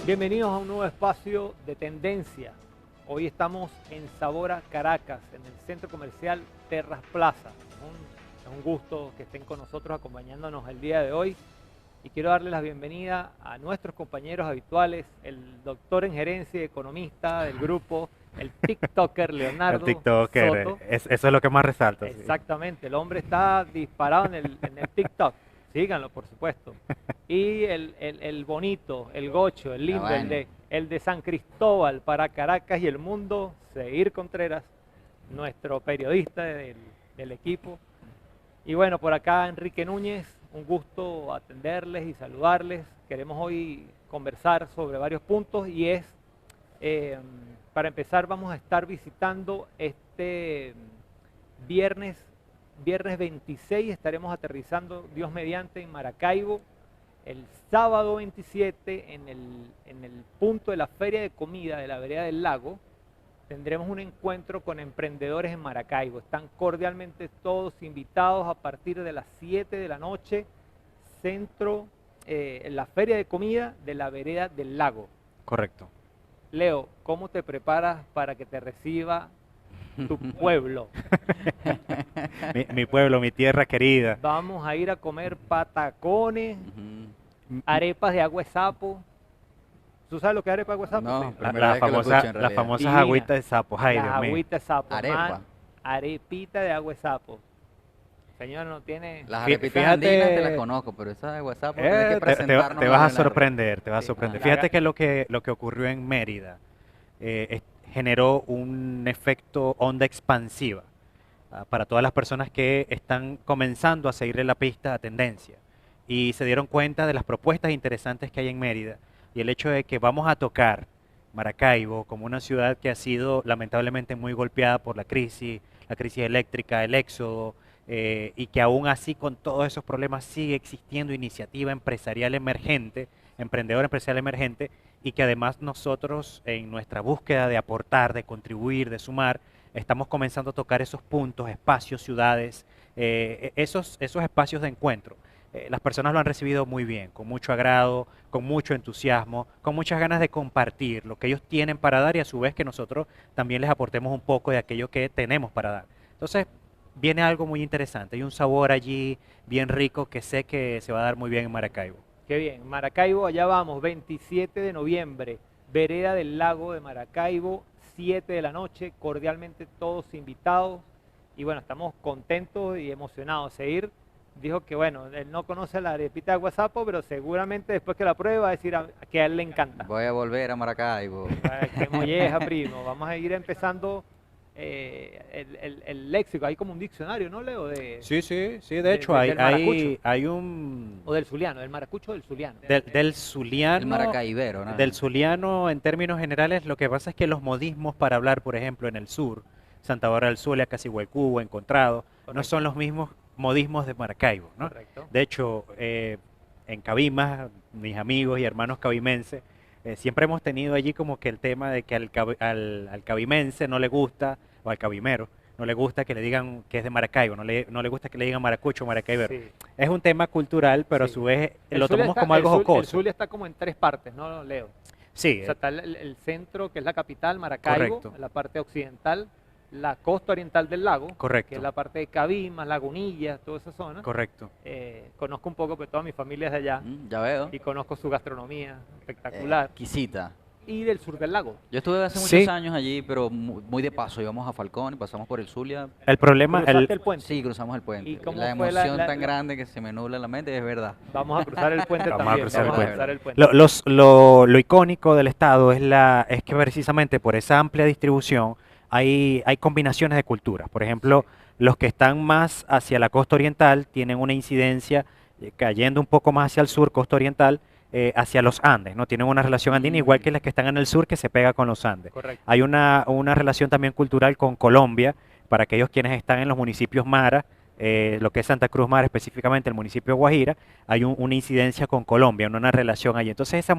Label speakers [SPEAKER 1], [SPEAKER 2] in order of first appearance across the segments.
[SPEAKER 1] Bienvenidos a un nuevo espacio de tendencia. Hoy estamos en Sabora, Caracas, en el centro comercial Terras Plaza. Es un gusto que estén con nosotros acompañándonos el día de hoy. Y quiero darle la bienvenida a nuestros compañeros habituales, el doctor en gerencia y economista del grupo, el TikToker
[SPEAKER 2] El
[SPEAKER 1] Leonardo
[SPEAKER 2] TikToker,
[SPEAKER 1] Soto.
[SPEAKER 2] eso es lo que más resalta. Sí.
[SPEAKER 1] Exactamente, el hombre está disparado en el TikTok. Síganlo, por supuesto. Y el bonito, el gocho, el lindo,
[SPEAKER 3] Bueno.
[SPEAKER 1] el de San Cristóbal para Caracas y el mundo, Seir Contreras, nuestro periodista del equipo. Y bueno, por acá Enrique Núñez, un gusto atenderles y saludarles. Queremos hoy conversar sobre varios puntos y para empezar vamos a estar visitando este viernes 26, estaremos aterrizando, Dios mediante, en Maracaibo. El sábado 27, en el punto de la Feria de Comida de la Vereda del Lago, tendremos un encuentro con emprendedores en Maracaibo. Están cordialmente todos invitados a partir de las 7 de la noche, en la Feria de Comida de la Vereda del Lago.
[SPEAKER 2] Correcto.
[SPEAKER 1] Leo, ¿cómo te preparas para que te reciba tu pueblo?
[SPEAKER 2] Mi pueblo, mi tierra querida.
[SPEAKER 1] Vamos a ir a comer patacones,
[SPEAKER 3] Ujú.
[SPEAKER 1] arepas de agua de sapo. ¿Tú sabes lo que es arepa de agua de sapo?
[SPEAKER 3] No,
[SPEAKER 1] Sí.
[SPEAKER 3] primera vez que lo escucho, en
[SPEAKER 2] Las
[SPEAKER 3] realidad.
[SPEAKER 2] famosas
[SPEAKER 1] Divina.
[SPEAKER 2] agüitas de sapo. Ay,
[SPEAKER 1] Las
[SPEAKER 2] Dios mío.
[SPEAKER 1] agüitas de sapo.
[SPEAKER 3] Arepa.
[SPEAKER 1] Arepita de agua de sapo. Señor, no tiene...
[SPEAKER 3] Las
[SPEAKER 2] Fí-
[SPEAKER 3] arepitas
[SPEAKER 2] fíjate-
[SPEAKER 3] andinas te las conozco, pero esa de WhatsApp tienes que
[SPEAKER 2] Te
[SPEAKER 3] presentarnos.
[SPEAKER 2] vas a sorprender, te vas a
[SPEAKER 1] Sí.
[SPEAKER 2] sorprender.
[SPEAKER 1] Ah.
[SPEAKER 2] Fíjate que lo que ocurrió en Mérida generó un efecto onda expansiva para todas las personas que están comenzando a seguirle la pista a tendencia y se dieron cuenta de las propuestas interesantes que hay en Mérida y el hecho de que vamos a tocar Maracaibo como una ciudad que ha sido lamentablemente muy golpeada por la crisis eléctrica, el éxodo, y que aún así con todos esos problemas sigue existiendo iniciativa empresarial emergente, emprendedor empresarial emergente, y que además nosotros en nuestra búsqueda de aportar, de contribuir, de sumar, estamos comenzando a tocar esos puntos, espacios, ciudades, esos espacios de encuentro. Las personas lo han recibido muy bien, con mucho agrado, con mucho entusiasmo, con muchas ganas de compartir lo que ellos tienen para dar y a su vez que nosotros también les aportemos un poco de aquello que tenemos para dar. Entonces, viene algo muy interesante, hay un sabor allí bien rico que sé que se va a dar muy bien en Maracaibo.
[SPEAKER 1] Qué bien. Maracaibo, allá vamos, 27 de noviembre, Vereda del Lago de Maracaibo, 7 de la noche, cordialmente todos invitados. Y bueno, estamos contentos y emocionados. Seir dijo que bueno, él no conoce la arepita de guasapo, pero seguramente después que la pruebe va a decir que a él le encanta.
[SPEAKER 3] Voy a volver a Maracaibo.
[SPEAKER 1] Qué molleja, primo. Vamos a ir empezando el léxico. Hay como un diccionario, ¿no, Leo?
[SPEAKER 2] Sí, de hecho
[SPEAKER 1] del maracucho.
[SPEAKER 2] hay un...
[SPEAKER 1] O del zuliano, del maracucho del zuliano.
[SPEAKER 2] Del zuliano,
[SPEAKER 3] El maracaibero, ¿no?
[SPEAKER 2] del zuliano en términos generales, lo que pasa es que los modismos para hablar, por ejemplo, en el sur, Santa Bárbara del Zulia, Casihuaycú, Encontrado, no
[SPEAKER 1] Correcto.
[SPEAKER 2] son los mismos modismos de Maracaibo, ¿no?
[SPEAKER 1] Correcto.
[SPEAKER 2] De hecho, en Cabimas, mis amigos y hermanos cabimenses, siempre hemos tenido allí como que el tema de que al cabimense no le gusta, o al cabimero, no le gusta que le digan que es de Maracaibo, no le gusta que le digan maracucho o maracaibero.
[SPEAKER 1] Sí.
[SPEAKER 2] Es un tema cultural, pero a
[SPEAKER 1] Sí.
[SPEAKER 2] su vez
[SPEAKER 1] El
[SPEAKER 2] lo
[SPEAKER 1] Zulia
[SPEAKER 2] tomamos
[SPEAKER 1] está-
[SPEAKER 2] como algo
[SPEAKER 1] el
[SPEAKER 2] jocoso.
[SPEAKER 1] Zulia está como en tres partes, ¿no, Leo?
[SPEAKER 2] Sí,
[SPEAKER 1] O sea, está el centro, que es la capital, Maracaibo,
[SPEAKER 2] Correcto.
[SPEAKER 1] la parte occidental, la costa oriental del lago,
[SPEAKER 2] Correcto.
[SPEAKER 1] que es la parte de Cabimas, Lagunillas, toda esa zona.
[SPEAKER 2] correcto.
[SPEAKER 1] Conozco un poco, pero toda mi familia es de allá
[SPEAKER 3] Ya veo.
[SPEAKER 1] y conozco su gastronomía espectacular.
[SPEAKER 3] Quisita.
[SPEAKER 1] Y del sur del lago.
[SPEAKER 3] Yo estuve hace
[SPEAKER 2] Sí.
[SPEAKER 3] muchos años allí, pero muy de paso. Íbamos a Falcón y pasamos por el Zulia.
[SPEAKER 2] El problema,
[SPEAKER 1] Cruzaste el puente.
[SPEAKER 3] Sí, cruzamos el puente.
[SPEAKER 1] ¿Y cómo
[SPEAKER 3] La
[SPEAKER 1] fue
[SPEAKER 3] emoción
[SPEAKER 1] la-
[SPEAKER 3] tan grande que se me nubla la mente, es verdad.
[SPEAKER 1] Vamos a cruzar el puente
[SPEAKER 2] Vamos a
[SPEAKER 1] también.
[SPEAKER 2] cruzar el
[SPEAKER 1] Vamos a
[SPEAKER 2] puente.
[SPEAKER 1] cruzar el puente.
[SPEAKER 2] lo icónico del estado es que precisamente por esa amplia distribución hay combinaciones de culturas. Por ejemplo, los que están más hacia la costa oriental tienen una incidencia cayendo un poco más hacia el sur, costa oriental, hacia los Andes, ¿no? Tienen una relación andina igual que las que están en el sur que se pega con los Andes.
[SPEAKER 1] Correcto.
[SPEAKER 2] Hay una relación también cultural con Colombia, para aquellos quienes están en los municipios Mara, lo que es Santa Cruz Mara, específicamente el municipio de Guajira, hay una incidencia con Colombia, una relación allí. Entonces esa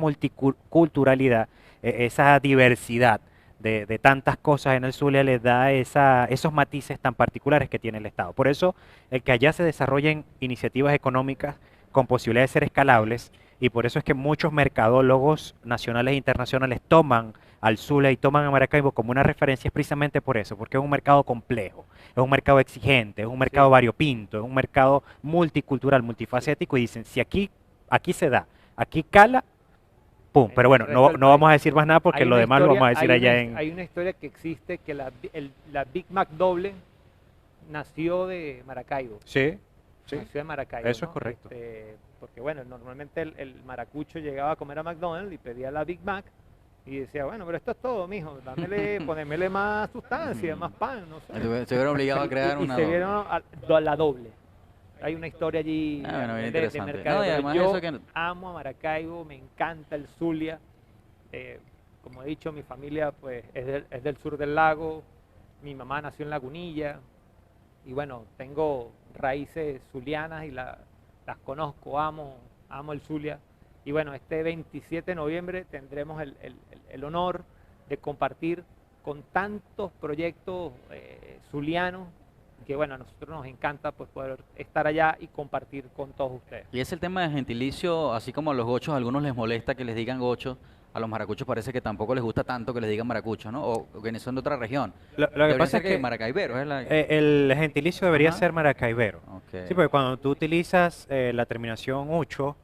[SPEAKER 2] multiculturalidad, esa diversidad de tantas cosas en el Zulia les da esos matices tan particulares que tiene el Estado. Por eso el que allá se desarrollen iniciativas económicas con posibilidad de ser escalables Y por eso es que muchos mercadólogos nacionales e internacionales toman al Zulia y toman a Maracaibo como una referencia es precisamente por eso, porque es un mercado complejo, es un mercado exigente, es un mercado
[SPEAKER 1] Sí.
[SPEAKER 2] variopinto, es un mercado multicultural, multifacético y dicen, si aquí se da, aquí cala, pum.
[SPEAKER 1] En
[SPEAKER 2] Pero
[SPEAKER 1] el
[SPEAKER 2] bueno,
[SPEAKER 1] resto
[SPEAKER 2] no,
[SPEAKER 1] del
[SPEAKER 2] no
[SPEAKER 1] país.
[SPEAKER 2] vamos a decir más nada porque
[SPEAKER 1] Hay
[SPEAKER 2] lo
[SPEAKER 1] una
[SPEAKER 2] demás lo vamos a
[SPEAKER 1] historia,
[SPEAKER 2] decir allá en...
[SPEAKER 1] hay una historia que existe que la Big Mac doble nació de Maracaibo.
[SPEAKER 2] Sí, sí,
[SPEAKER 1] Nació de Maracaibo,
[SPEAKER 2] eso es
[SPEAKER 1] ¿no?
[SPEAKER 2] correcto.
[SPEAKER 1] Porque bueno, normalmente el maracucho llegaba a comer a McDonald's y pedía la Big Mac y decía, bueno, pero esto es todo, mijo, ponémele más sustancia, más pan, no sé.
[SPEAKER 3] Se vieron obligados a crear
[SPEAKER 1] Y
[SPEAKER 3] una
[SPEAKER 1] se
[SPEAKER 3] doble.
[SPEAKER 1] vieron a la doble. Hay una historia allí
[SPEAKER 3] Ah, bueno, bien
[SPEAKER 1] de
[SPEAKER 3] interesante.
[SPEAKER 1] mercado.
[SPEAKER 3] No, y
[SPEAKER 1] Pero
[SPEAKER 3] además
[SPEAKER 1] yo
[SPEAKER 3] eso que...
[SPEAKER 1] amo a Maracaibo, me encanta el Zulia. Como he dicho, mi familia pues es del sur del lago, mi mamá nació en Lagunilla y bueno, tengo raíces zulianas y las conozco, amo el Zulia. Y bueno, este 27 de noviembre tendremos el honor de compartir con tantos proyectos zulianos que bueno, a nosotros nos encanta pues poder estar allá y compartir con todos ustedes.
[SPEAKER 3] Y es el tema de gentilicio, así como a los gochos, a algunos les molesta que les digan gochos, a los maracuchos parece que tampoco les gusta tanto que les digan maracuchos, ¿no? O que son de otra región.
[SPEAKER 2] Lo que
[SPEAKER 3] Debería
[SPEAKER 2] pasa
[SPEAKER 3] ser
[SPEAKER 2] es que
[SPEAKER 3] maracaiberos, es la...
[SPEAKER 2] el gentilicio debería
[SPEAKER 3] Ajá.
[SPEAKER 2] ser maracaibero.
[SPEAKER 3] Ok.
[SPEAKER 2] Sí, porque cuando tú utilizas la terminación ucho,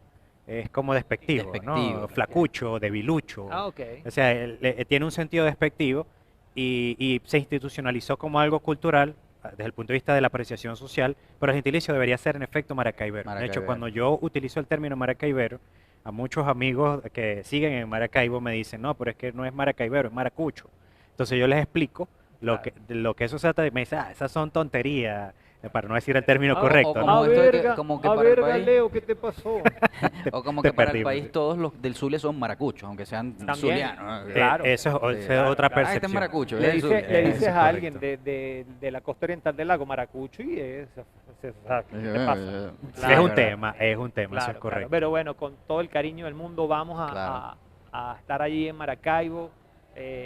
[SPEAKER 2] es como despectivo,
[SPEAKER 3] Despectivo.
[SPEAKER 2] ¿no? Flacucho, debilucho.
[SPEAKER 1] Ah, ok.
[SPEAKER 2] O sea, tiene un sentido despectivo y se institucionalizó como algo cultural desde el punto de vista de la apreciación social, pero el gentilicio debería ser en efecto maracaibero. De hecho,
[SPEAKER 3] Maracaiberos.
[SPEAKER 2] cuando yo utilizo el término maracaibero, a muchos amigos que siguen en Maracaibo me dicen, no, pero es que no es maracaibero, es maracucho. Entonces yo les explico de lo que eso se trata y me dicen, ah, esas son tonterías, para no decir el término
[SPEAKER 3] O
[SPEAKER 2] correcto,
[SPEAKER 3] como
[SPEAKER 2] ¿no?
[SPEAKER 3] esto de que- como que para el
[SPEAKER 1] verga,
[SPEAKER 3] país-
[SPEAKER 1] Leo, ¿qué te pasó?
[SPEAKER 3] O como
[SPEAKER 2] te
[SPEAKER 3] que para el
[SPEAKER 2] perdimos,
[SPEAKER 3] país
[SPEAKER 2] sí.
[SPEAKER 3] todos los del Zulia son maracuchos, aunque sean
[SPEAKER 1] También.
[SPEAKER 3] zulianos.
[SPEAKER 1] Claro.
[SPEAKER 2] Eso es
[SPEAKER 3] Sí.
[SPEAKER 2] esa es otra
[SPEAKER 1] Claro.
[SPEAKER 3] Ah, este es
[SPEAKER 2] percepción.
[SPEAKER 3] maracucho,
[SPEAKER 1] Le,
[SPEAKER 3] es del
[SPEAKER 1] dice-
[SPEAKER 3] Zulia.
[SPEAKER 1] le
[SPEAKER 2] Eso
[SPEAKER 1] dices
[SPEAKER 2] es
[SPEAKER 1] a alguien
[SPEAKER 2] correcto.
[SPEAKER 1] de la costa oriental del lago Maracucho y ¿qué te pasa?
[SPEAKER 2] Es un
[SPEAKER 3] Claro.
[SPEAKER 2] tema, eso
[SPEAKER 1] Claro,
[SPEAKER 2] es
[SPEAKER 1] claro.
[SPEAKER 2] correcto.
[SPEAKER 1] Pero bueno, con todo el cariño del mundo vamos
[SPEAKER 3] Claro.
[SPEAKER 1] a estar allí en Maracaibo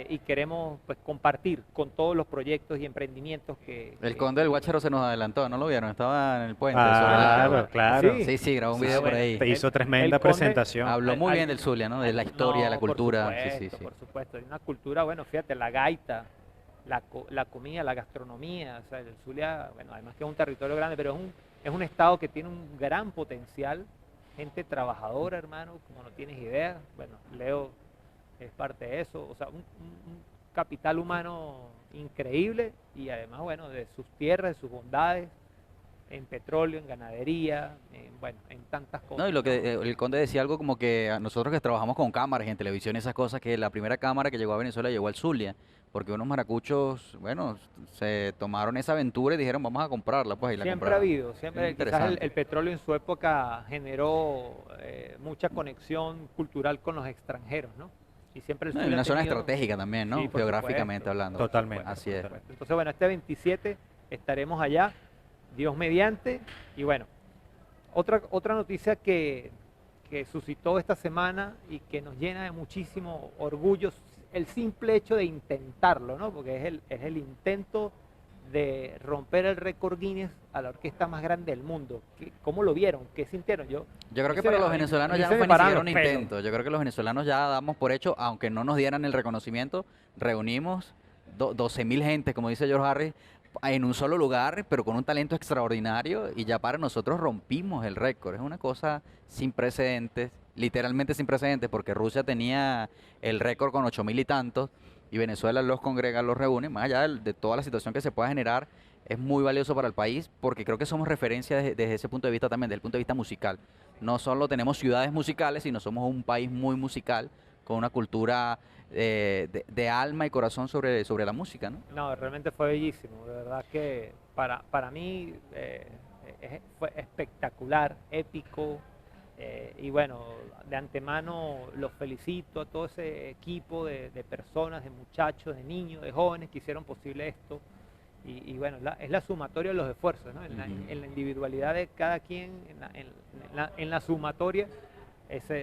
[SPEAKER 1] y queremos pues compartir con todos los proyectos y emprendimientos
[SPEAKER 3] El conde del Guácharo se nos adelantó, ¿no lo vieron? Estaba en el puente. sobre la-
[SPEAKER 2] Claro, claro.
[SPEAKER 1] Sí.
[SPEAKER 3] Sí, grabó un
[SPEAKER 1] Sí,
[SPEAKER 3] video por
[SPEAKER 1] bueno.
[SPEAKER 3] ahí.
[SPEAKER 2] Te hizo tremenda
[SPEAKER 1] el conde-
[SPEAKER 2] presentación.
[SPEAKER 3] Habló muy
[SPEAKER 1] al-
[SPEAKER 3] bien del Zulia, ¿no? De la historia, de la
[SPEAKER 1] No, por
[SPEAKER 3] cultura.
[SPEAKER 1] supuesto,
[SPEAKER 3] Sí, sí, sí.
[SPEAKER 1] por supuesto. Hay una cultura, bueno, fíjate, la gaita, la comida, la gastronomía, o sea, el Zulia, bueno, además que es un territorio grande, pero es un estado que tiene un gran potencial, gente trabajadora, hermano, como no tienes idea. Bueno, Leo es parte de eso, o sea, un capital humano increíble y además, bueno, de sus tierras, de sus bondades, en petróleo, en ganadería, bueno, en tantas cosas.
[SPEAKER 3] No, y lo que
[SPEAKER 1] ¿no?
[SPEAKER 3] el conde decía algo como que a nosotros que trabajamos con cámaras y en televisión y esas cosas, que la primera cámara que llegó a Venezuela llegó al Zulia, porque unos maracuchos, bueno, se tomaron esa aventura y dijeron vamos a comprarla, pues, y la
[SPEAKER 1] Siempre ha
[SPEAKER 3] compraron.
[SPEAKER 1] habido, siempre,
[SPEAKER 3] Es
[SPEAKER 1] quizás
[SPEAKER 3] interesante.
[SPEAKER 1] el petróleo en su época generó mucha conexión cultural con los extranjeros, ¿no? Y siempre el
[SPEAKER 3] No, y
[SPEAKER 1] Zulia
[SPEAKER 3] una
[SPEAKER 1] ha
[SPEAKER 3] zona
[SPEAKER 1] tenido-
[SPEAKER 3] estratégica también, ¿no?
[SPEAKER 1] Sí, por
[SPEAKER 3] Geográficamente
[SPEAKER 1] supuesto,
[SPEAKER 3] hablando.
[SPEAKER 1] por
[SPEAKER 2] Totalmente.
[SPEAKER 1] supuesto,
[SPEAKER 3] Así
[SPEAKER 1] por
[SPEAKER 3] es.
[SPEAKER 1] supuesto. Entonces, bueno, este 27 estaremos allá, Dios mediante, y bueno, otra noticia que suscitó esta semana y que nos llena de muchísimo orgullo, el simple hecho de intentarlo, ¿no? Porque es el intento de romper el récord Guinness a la orquesta más grande del mundo. ¿Cómo lo vieron? ¿Qué sintieron?
[SPEAKER 3] Yo creo que
[SPEAKER 1] se
[SPEAKER 3] para
[SPEAKER 1] me-
[SPEAKER 3] los
[SPEAKER 1] a mí-
[SPEAKER 3] venezolanos
[SPEAKER 1] a mí
[SPEAKER 3] ya
[SPEAKER 1] se
[SPEAKER 3] no
[SPEAKER 1] me
[SPEAKER 3] fue ni
[SPEAKER 1] pararon
[SPEAKER 3] siquiera un
[SPEAKER 1] los pelos.
[SPEAKER 3] intento. Yo creo que los venezolanos ya damos por hecho, aunque no nos dieran el reconocimiento, reunimos 12.000 gente, como dice George Harris, en un solo lugar, pero con un talento extraordinario y ya para nosotros rompimos el récord. Es una cosa sin precedentes, literalmente sin precedentes, porque Rusia tenía el récord con 8.000 y tantos y Venezuela los congrega, los reúne, más allá de toda la situación que se pueda generar. Es muy valioso para el país porque creo que somos referencia desde ese punto de vista también, desde el punto de vista musical. No solo tenemos ciudades musicales, sino somos un país muy musical, con una cultura de alma y corazón sobre la música, ¿no?
[SPEAKER 1] No, realmente fue bellísimo, de verdad que para mí fue espectacular, épico, y bueno, de antemano los felicito a todo ese equipo de personas, de muchachos, de niños, de jóvenes que hicieron posible esto, y bueno, es la sumatoria de los esfuerzos, ¿no?
[SPEAKER 3] Ujú.
[SPEAKER 1] En la individualidad de cada quien, en la sumatoria,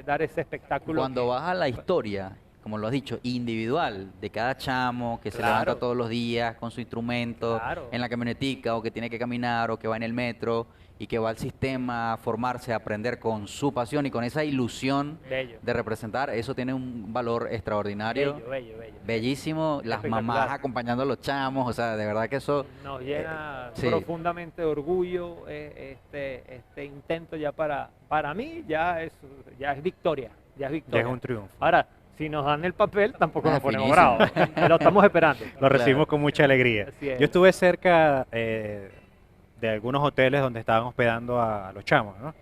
[SPEAKER 1] dar ese espectáculo.
[SPEAKER 3] Cuando
[SPEAKER 1] que-
[SPEAKER 3] vas a la historia, como lo has dicho, individual de cada chamo que se
[SPEAKER 1] Claro.
[SPEAKER 3] levanta todos los días con su instrumento
[SPEAKER 1] Claro.
[SPEAKER 3] en la camionetica o que tiene que caminar o que va en el metro y que va al sistema a formarse, a aprender con su pasión y con esa ilusión
[SPEAKER 1] Bello.
[SPEAKER 3] de representar, eso tiene un valor extraordinario,
[SPEAKER 1] Bello, bello, bello.
[SPEAKER 3] bellísimo, las mamás
[SPEAKER 1] Espectacular.
[SPEAKER 3] acompañando a los chamos, o sea, de verdad que eso,
[SPEAKER 1] Nos llena
[SPEAKER 3] sí.
[SPEAKER 1] profundamente de orgullo este intento ya para mí ya es victoria, ya es
[SPEAKER 2] Ya
[SPEAKER 1] victoria.
[SPEAKER 2] es un triunfo.
[SPEAKER 1] Ahora, si nos dan el papel, tampoco
[SPEAKER 3] Ah,
[SPEAKER 1] nos ponemos
[SPEAKER 3] finísimo.
[SPEAKER 1] bravos. Lo estamos esperando.
[SPEAKER 2] Lo recibimos con mucha alegría.
[SPEAKER 1] Así es.
[SPEAKER 2] Yo estuve cerca de algunos hoteles donde estaban hospedando a los chamos, ¿no?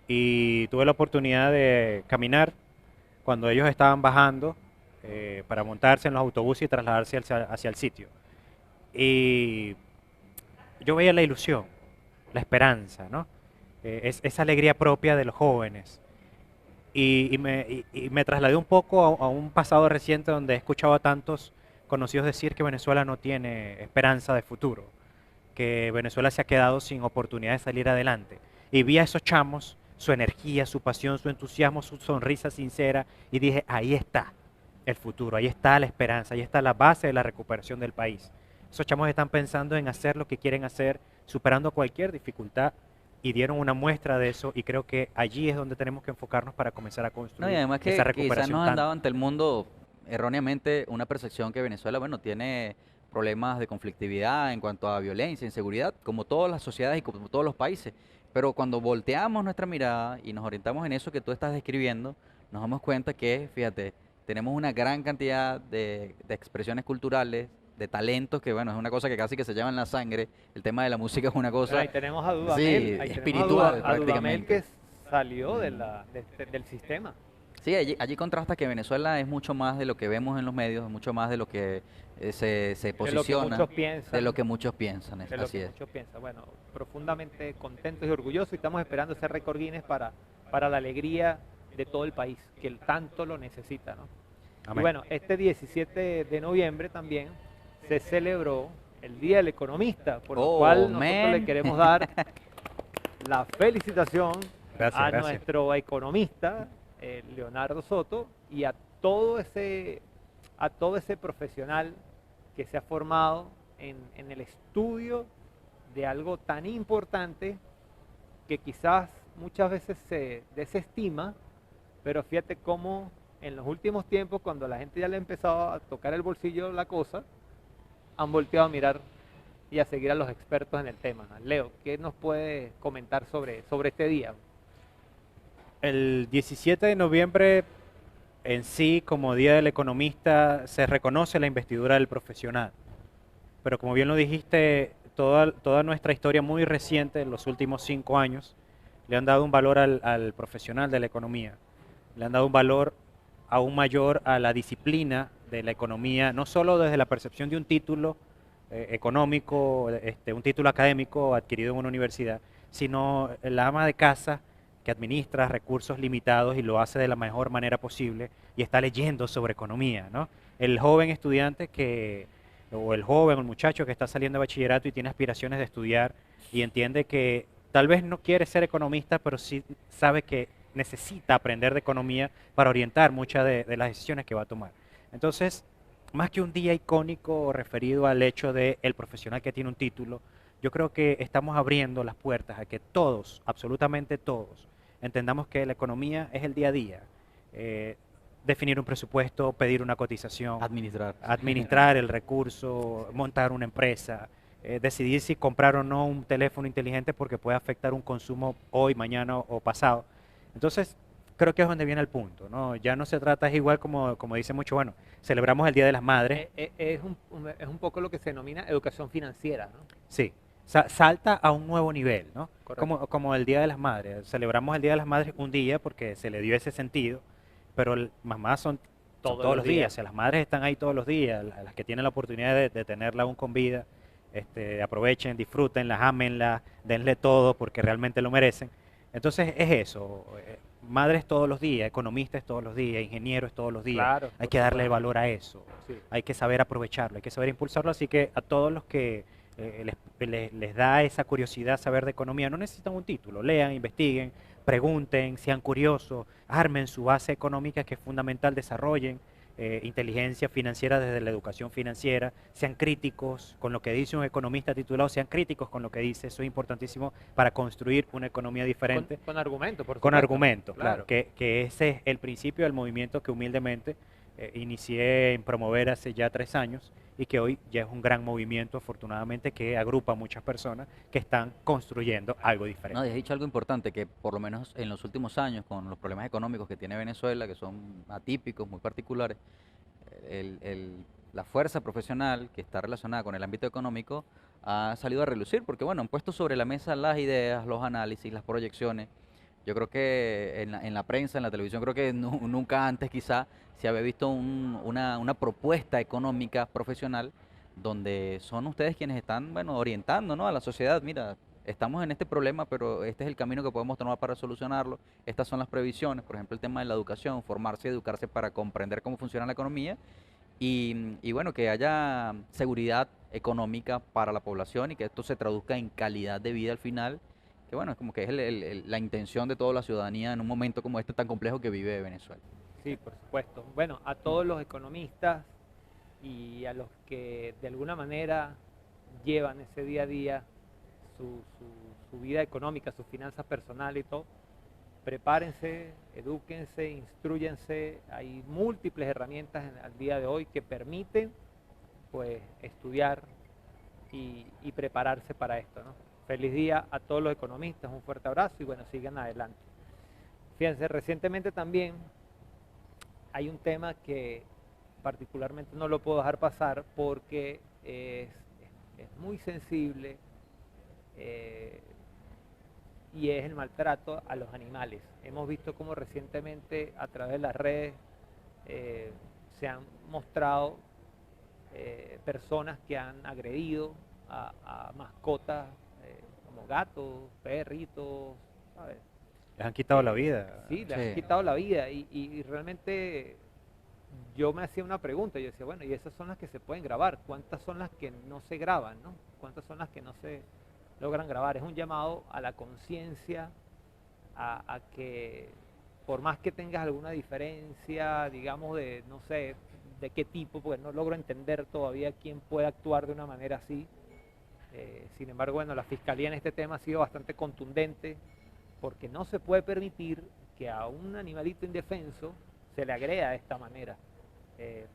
[SPEAKER 2] Y tuve la oportunidad de caminar cuando ellos estaban bajando para montarse en los autobuses y trasladarse hacia el sitio. Y yo veía la ilusión, la esperanza, ¿no? Esa alegría propia de los jóvenes. Y me trasladé un poco a un pasado reciente donde he escuchado a tantos conocidos decir que Venezuela no tiene esperanza de futuro, que Venezuela se ha quedado sin oportunidad de salir adelante. Y vi a esos chamos, su energía, su pasión, su entusiasmo, su sonrisa sincera, y dije, ahí está el futuro, ahí está la esperanza, ahí está la base de la recuperación del país. Esos chamos están pensando en hacer lo que quieren hacer, superando cualquier dificultad, y dieron una muestra de eso, y creo que allí es donde tenemos que enfocarnos para comenzar a
[SPEAKER 3] No,
[SPEAKER 2] construir
[SPEAKER 3] y además
[SPEAKER 2] esa
[SPEAKER 3] que quizás
[SPEAKER 2] recuperación
[SPEAKER 3] nos han
[SPEAKER 2] tan...
[SPEAKER 3] dado ante el mundo erróneamente una percepción que Venezuela, bueno, tiene problemas de conflictividad en cuanto a violencia, inseguridad, como todas las sociedades y como todos los países. Pero cuando volteamos nuestra mirada y nos orientamos en eso que tú estás describiendo, nos damos cuenta que, fíjate, tenemos una gran cantidad de expresiones culturales, de talentos, que bueno, es una cosa que casi que se lleva en la sangre. El tema de la música es una cosa...
[SPEAKER 1] Ahí tenemos a Dudamel,
[SPEAKER 3] Sí,
[SPEAKER 1] ahí tenemos
[SPEAKER 3] espiritual,
[SPEAKER 1] a Dudamel
[SPEAKER 3] prácticamente.
[SPEAKER 1] que salió del sistema.
[SPEAKER 3] Sí, allí contrasta que Venezuela es mucho más de lo que vemos en los medios, es mucho más de lo que se
[SPEAKER 1] De lo que
[SPEAKER 3] posiciona,
[SPEAKER 1] muchos piensan.
[SPEAKER 3] de lo que muchos piensan,
[SPEAKER 1] De lo
[SPEAKER 3] así
[SPEAKER 1] que
[SPEAKER 3] es.
[SPEAKER 1] muchos piensan. Bueno, profundamente contentos y orgullosos y estamos esperando ese récord Guinness para la alegría de todo el país, que tanto lo necesita, ¿no? Y
[SPEAKER 2] Amén.
[SPEAKER 1] bueno, este 17 de noviembre también se celebró el Día del Economista, por lo
[SPEAKER 3] Oh,
[SPEAKER 1] cual nosotros
[SPEAKER 3] man.
[SPEAKER 1] le queremos dar la felicitación
[SPEAKER 2] Gracias,
[SPEAKER 1] a
[SPEAKER 2] gracias.
[SPEAKER 1] nuestro economista, Leonardo Soto, y a todo ese profesional que se ha formado en el estudio de algo tan importante que quizás muchas veces se desestima, pero fíjate cómo en los últimos tiempos, cuando la gente ya le ha empezado a tocar el bolsillo la cosa, han volteado a mirar y a seguir a los expertos en el tema. Leo, ¿qué nos puede comentar sobre este día?
[SPEAKER 2] El 17 de noviembre en sí, como Día del Economista, se reconoce la investidura del profesional. Pero como bien lo dijiste, toda nuestra historia muy reciente, en los últimos 5 años, le han dado un valor al profesional de la economía. Le han dado un valor aún mayor a la disciplina de la economía, no solo desde la percepción de un título económico, un título académico adquirido en una universidad, sino la ama de casa que administra recursos limitados y lo hace de la mejor manera posible y está leyendo sobre economía, ¿no? El joven estudiante o el joven o el muchacho que está saliendo de bachillerato y tiene aspiraciones de estudiar y entiende que tal vez no quiere ser economista, pero sí sabe que necesita aprender de economía para orientar muchas de las decisiones que va a tomar. Entonces, más que un día icónico referido al hecho de el profesional que tiene un título, yo creo que estamos abriendo las puertas a que todos, absolutamente todos, entendamos que la economía es el día a día. Definir un presupuesto, pedir una cotización, administrar el recurso, montar una empresa, decidir si comprar o no un teléfono inteligente porque puede afectar un consumo hoy, mañana o pasado. Entonces, creo que es donde viene el punto, ¿no? Ya no se trata, es igual como dice mucho, bueno, celebramos el Día de las Madres.
[SPEAKER 1] Es un poco lo que se denomina educación financiera, ¿no?
[SPEAKER 2] Sí, salta a un nuevo nivel, ¿no?
[SPEAKER 1] Correcto.
[SPEAKER 2] Como el Día de las Madres. Celebramos el Día de las Madres un día porque se le dio ese sentido, pero mamás son todos los días. O sea, las madres están ahí todos los días, las que tienen la oportunidad de tenerla aún con vida, aprovechen, disfrútenlas, ámenlas, denle todo porque realmente lo merecen. Entonces es eso, madres todos los días, economistas todos los días, ingenieros todos los días.
[SPEAKER 1] Claro,
[SPEAKER 2] Hay
[SPEAKER 1] por
[SPEAKER 2] que darle
[SPEAKER 1] supuesto.
[SPEAKER 2] valor a eso,
[SPEAKER 1] Sí.
[SPEAKER 2] hay que saber aprovecharlo, hay que saber impulsarlo. Así que a todos los que les da esa curiosidad saber de economía, no necesitan un título, lean, investiguen, pregunten, sean curiosos, armen su base económica que es fundamental, desarrollen inteligencia financiera desde la educación financiera, sean críticos con lo que dice un economista titulado, sean críticos con lo que dice, eso es importantísimo para construir una economía diferente.
[SPEAKER 1] Con argumentos, por
[SPEAKER 2] Con
[SPEAKER 1] supuesto.
[SPEAKER 2] argumentos,
[SPEAKER 1] Claro.
[SPEAKER 2] claro, que ese es el principio del movimiento que humildemente inicié en promover hace ya 3 años y que hoy ya es un gran movimiento, afortunadamente, que agrupa a muchas personas que están construyendo algo
[SPEAKER 3] No,
[SPEAKER 2] diferente.
[SPEAKER 3] y has dicho algo importante, que por lo menos en los últimos años, con los problemas económicos que tiene Venezuela, que son atípicos, muy particulares, la fuerza profesional que está relacionada con el ámbito económico ha salido a relucir, porque bueno, han puesto sobre la mesa las ideas, los análisis, las proyecciones. Yo creo que en la prensa, en la televisión, creo que nunca antes quizá se había visto una propuesta económica profesional donde son ustedes quienes están, bueno, orientando, ¿no?, a la sociedad. Mira, estamos en este problema, pero este es el camino que podemos tomar para solucionarlo. Estas son las previsiones, por ejemplo, el tema de la educación, formarse y educarse para comprender cómo funciona la economía y bueno, que haya seguridad económica para la población y que esto se traduzca en calidad de vida al final, que bueno, es como que es la intención de toda la ciudadanía en un momento como este tan complejo que vive Venezuela.
[SPEAKER 1] Sí, por supuesto. Bueno, a todos los economistas y a los que de alguna manera llevan ese día a día su vida económica, sus finanzas personales y todo, prepárense, edúquense, instruyense. Hay múltiples herramientas al día de hoy que permiten pues estudiar y prepararse para esto, ¿no? Feliz día a todos los economistas, un fuerte abrazo y bueno, sigan adelante. Fíjense, recientemente también hay un tema que particularmente no lo puedo dejar pasar porque es muy sensible y es el maltrato a los animales. Hemos visto cómo recientemente a través de las redes se han mostrado personas que han agredido a mascotas como gatos, perritos, ¿sabes?
[SPEAKER 2] Les han quitado la vida.
[SPEAKER 1] Sí, les
[SPEAKER 3] Sí.
[SPEAKER 1] han quitado la vida y realmente yo me hacía una pregunta, yo decía, bueno, y esas son las que se pueden grabar, ¿cuántas son las que no se graban, no? ¿Cuántas son las que no se logran grabar? Es un llamado a la conciencia, a que por más que tengas alguna diferencia, digamos, de, no sé, de qué tipo, porque no logro entender todavía quién puede actuar de una manera así. Sin embargo, bueno, la Fiscalía en este tema ha sido bastante contundente, porque no se puede permitir que a un animalito indefenso se le agreda de esta manera.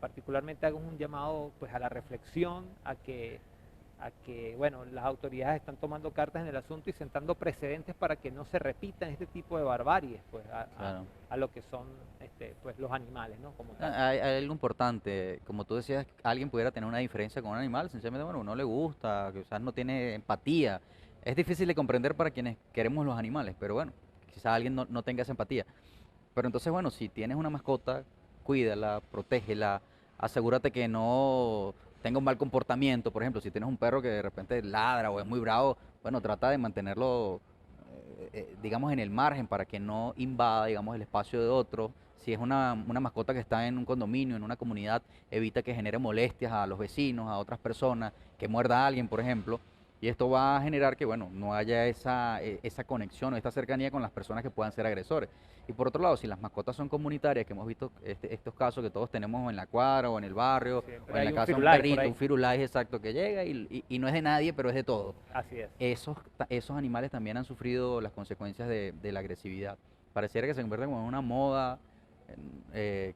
[SPEAKER 1] Particularmente hago un llamado pues, a la reflexión, a que bueno, las autoridades están tomando cartas en el asunto y sentando precedentes para que no se repitan este tipo de barbaries pues,
[SPEAKER 3] Claro.
[SPEAKER 1] a lo que son pues, los animales, ¿no? Como tal.
[SPEAKER 3] Hay algo importante, como tú decías, alguien pudiera tener una diferencia con un animal, sencillamente, bueno, no le gusta, quizás no tiene empatía. Es difícil de comprender para quienes queremos los animales, pero bueno, quizás alguien no tenga esa empatía. Pero entonces, bueno, si tienes una mascota, cuídala, protégela, asegúrate que no tenga un mal comportamiento. Por ejemplo, si tienes un perro que de repente ladra o es muy bravo, bueno, trata de mantenerlo, digamos, en el margen para que no invada, digamos, el espacio de otro. Si es una mascota que está en un condominio, en una comunidad, evita que genere molestias a los vecinos, a otras personas, que muerda a alguien, por ejemplo. Y esto va a generar que, bueno, no haya esa conexión o esta cercanía con las personas que puedan ser agresores. Y por otro lado, si las mascotas son comunitarias, que hemos visto estos casos que todos tenemos en la cuadra o en el barrio,
[SPEAKER 1] Siempre
[SPEAKER 3] o en
[SPEAKER 1] hay
[SPEAKER 3] la
[SPEAKER 1] un
[SPEAKER 3] casa de un
[SPEAKER 1] firulais por
[SPEAKER 3] perrito,
[SPEAKER 1] ahí.
[SPEAKER 3] un firulais exacto que llega y no es de nadie, pero es de todo.
[SPEAKER 1] Así es.
[SPEAKER 3] Esos animales también han sufrido las consecuencias de la agresividad. Pareciera que se convierte como en una moda.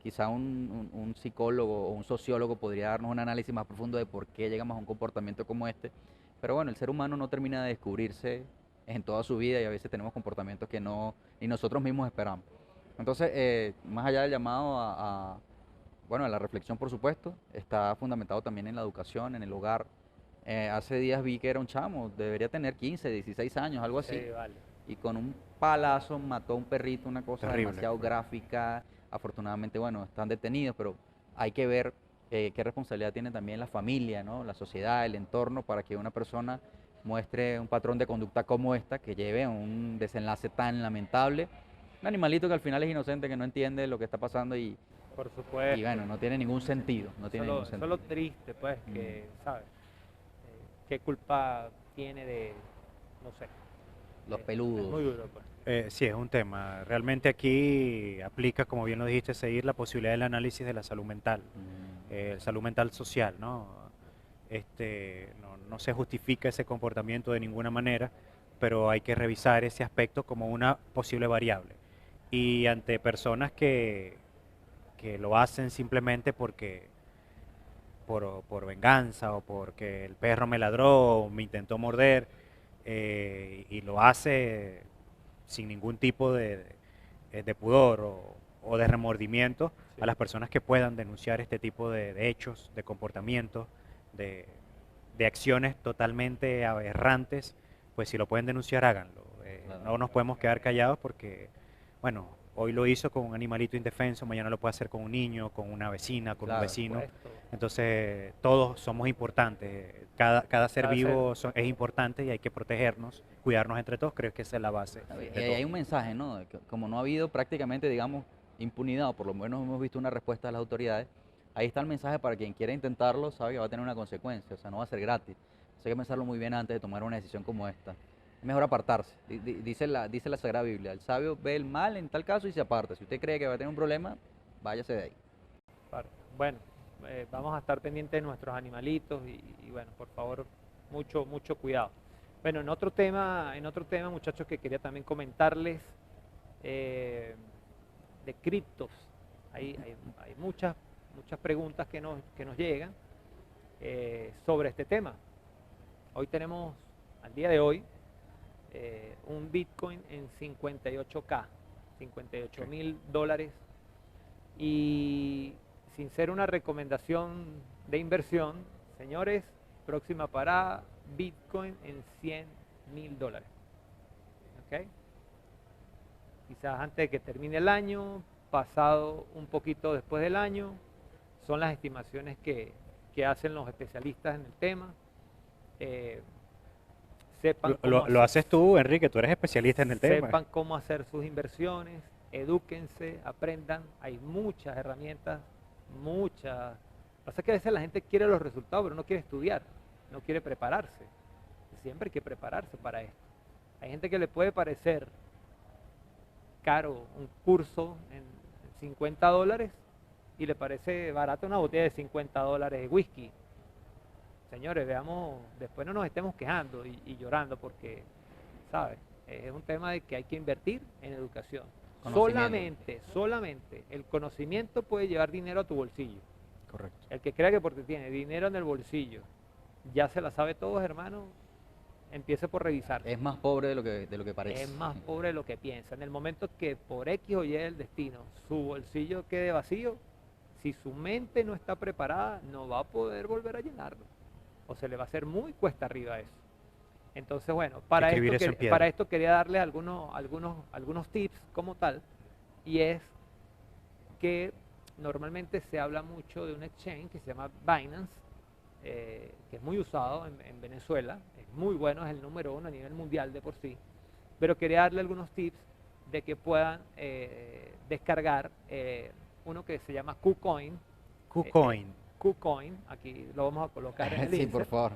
[SPEAKER 3] Quizá un psicólogo o un sociólogo podría darnos un análisis más profundo de por qué llegamos a un comportamiento como este. Pero bueno, el ser humano no termina de descubrirse en toda su vida y a veces tenemos comportamientos que no ni nosotros mismos esperamos. Entonces, más allá del llamado bueno, a la reflexión, por supuesto, está fundamentado también en la educación, en el hogar. Hace días vi que era un chamo, debería tener 15, 16 años, algo así,
[SPEAKER 1] Sí, vale.
[SPEAKER 3] y con un palazo mató a un perrito, una cosa
[SPEAKER 2] Terrible.
[SPEAKER 3] demasiado gráfica. Afortunadamente, bueno, están detenidos, pero hay que ver qué responsabilidad tiene también la familia, ¿no?, la sociedad, el entorno, para que una persona muestre un patrón de conducta como esta, que lleve a un desenlace tan lamentable. Un animalito que al final es inocente, que no entiende lo que está pasando
[SPEAKER 1] Por
[SPEAKER 3] y
[SPEAKER 1] supuesto.
[SPEAKER 3] bueno, no tiene ningún sentido, no tiene ningún
[SPEAKER 1] Eso es
[SPEAKER 3] sentido.
[SPEAKER 1] lo triste, pues, que, ¿sabes? ¿Qué culpa tiene de, no sé?
[SPEAKER 3] Los
[SPEAKER 1] Es
[SPEAKER 3] peludos.
[SPEAKER 1] muy duro, pues.
[SPEAKER 2] Sí, es un tema. Realmente aquí aplica, como bien lo dijiste, seguir la posibilidad del análisis de la salud mental social, ¿no? No se justifica ese comportamiento de ninguna manera, pero hay que revisar ese aspecto como una posible variable. Y ante personas que lo hacen simplemente por venganza o porque el perro me ladró o me intentó morder, y lo hace sin ningún tipo de pudor o de remordimiento,
[SPEAKER 1] Sí.
[SPEAKER 2] a las personas que puedan denunciar este tipo de hechos, de comportamientos, de, de acciones totalmente aberrantes, pues si lo pueden denunciar, háganlo.
[SPEAKER 3] Claro.
[SPEAKER 2] No nos podemos quedar callados porque, bueno, hoy lo hizo con un animalito indefenso, mañana lo puede hacer con un niño, con una vecina, con un
[SPEAKER 3] Claro.
[SPEAKER 2] vecino.
[SPEAKER 1] Supuesto.
[SPEAKER 2] Entonces, todos somos importantes. Cada ser
[SPEAKER 1] Cada ser.
[SPEAKER 2] vivo es importante y hay que protegernos, cuidarnos entre todos. Creo que esa es la base
[SPEAKER 3] Y
[SPEAKER 2] de
[SPEAKER 3] ahí hay
[SPEAKER 2] todo.
[SPEAKER 3] un mensaje, ¿no? De que como no ha habido prácticamente, digamos, impunidad, o por lo menos hemos visto una respuesta de las autoridades, ahí está el mensaje para quien quiera intentarlo, sabe que va a tener una consecuencia, o sea, no va a ser gratis. Entonces hay que pensarlo muy bien antes de tomar una decisión como esta. Es mejor apartarse. Dice la Sagrada Biblia, el sabio ve el mal en tal caso y se aparta. Si usted cree que va a tener un problema, váyase de ahí.
[SPEAKER 1] Claro. Bueno, vamos a estar pendientes de nuestros animalitos y bueno, por favor, mucho cuidado. Bueno, en otro tema, muchachos, que quería también comentarles eh, de criptos. Hay muchas preguntas que nos llegan sobre este tema. Hoy tenemos, al día de hoy, un Bitcoin en 58K, 58.000 dólares. Y sin ser una recomendación de inversión, señores, próxima parada, Bitcoin en 100.000 dólares. ¿Ok? Quizás antes de que termine el año, pasado un poquito después del año, son las estimaciones que hacen los especialistas en el tema. Eh, sepan
[SPEAKER 2] Lo haces tú, Enrique, tú eres especialista en el tema.
[SPEAKER 1] sepan cómo hacer sus inversiones, edúquense, aprendan. Hay muchas herramientas, muchas. Pasa que a veces la gente quiere los resultados, pero no quiere estudiar, no quiere prepararse. Siempre hay que prepararse para esto. Hay gente que le puede parecer caro un curso en 50 dólares y le parece barata una botella de 50 dólares de whisky. Señores, veamos, después no nos estemos quejando y llorando porque, ¿sabes? Es un tema de que hay que invertir en educación. Solamente el conocimiento puede llevar dinero a tu bolsillo.
[SPEAKER 2] Correcto.
[SPEAKER 1] El que crea que porque tiene dinero en el bolsillo ya se la sabe todo, hermano, empiece por revisar.
[SPEAKER 3] Es más pobre de lo que parece.
[SPEAKER 1] Es más pobre de lo que piensa. En el momento que por X o Y el destino su bolsillo quede vacío, si su mente no está preparada, no va a poder volver a llenarlo. O se le va a hacer muy cuesta arriba eso. Entonces, bueno, para
[SPEAKER 2] Escribir eso en
[SPEAKER 1] esto,
[SPEAKER 2] piedra.
[SPEAKER 1] para esto quería darle algunos tips como tal. Y es que normalmente se habla mucho de un exchange que se llama Binance, que es muy usado en Venezuela, es muy bueno, es el número 1 a nivel mundial de por sí, pero quería darle algunos tips de que puedan descargar uno que se llama KuCoin.
[SPEAKER 2] KuCoin.
[SPEAKER 1] KuCoin, aquí lo vamos a colocar en el
[SPEAKER 3] Sí, por
[SPEAKER 1] insert.
[SPEAKER 3] favor.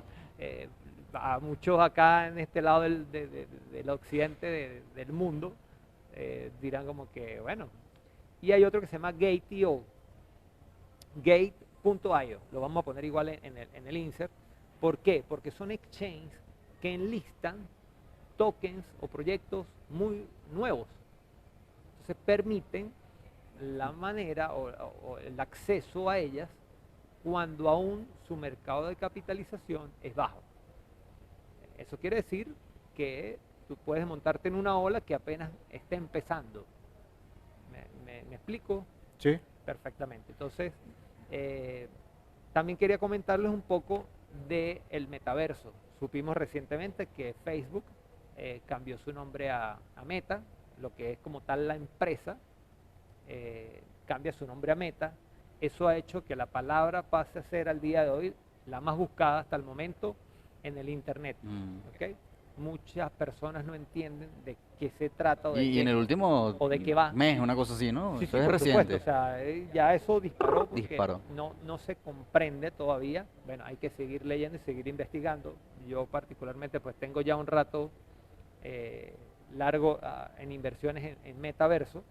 [SPEAKER 1] A muchos acá en este lado del occidente del mundo dirán como que, bueno. Y hay otro que se llama Gate.io, Gate.io, lo vamos a poner igual en el insert. ¿Por qué? Porque son exchanges que enlistan tokens o proyectos muy nuevos. Entonces permiten la manera o el acceso a ellas cuando aún su mercado de capitalización es bajo. Eso quiere decir que tú puedes montarte en una ola que apenas está empezando. ¿Me explico?
[SPEAKER 2] Sí.
[SPEAKER 1] Perfectamente. Entonces, también quería comentarles un poco del metaverso. Supimos recientemente que Facebook cambió su nombre a Meta, lo que es como tal la empresa, cambia su nombre a Meta. Eso ha hecho que la palabra pase a ser al día de hoy la más buscada hasta el momento en el Internet. ¿Okay? Muchas personas no entienden de qué se trata o de
[SPEAKER 3] Y
[SPEAKER 1] qué,
[SPEAKER 3] en el último
[SPEAKER 1] o de qué va.
[SPEAKER 3] mes, una cosa así, ¿no?
[SPEAKER 1] Sí,
[SPEAKER 3] Eso
[SPEAKER 1] sí,
[SPEAKER 3] es
[SPEAKER 1] por
[SPEAKER 3] reciente.
[SPEAKER 1] supuesto, o sea, ya eso disparó porque
[SPEAKER 3] Disparó.
[SPEAKER 1] no se comprende todavía. Bueno, hay que seguir leyendo y seguir investigando. Yo particularmente pues tengo ya un rato largo en inversiones en metaverso.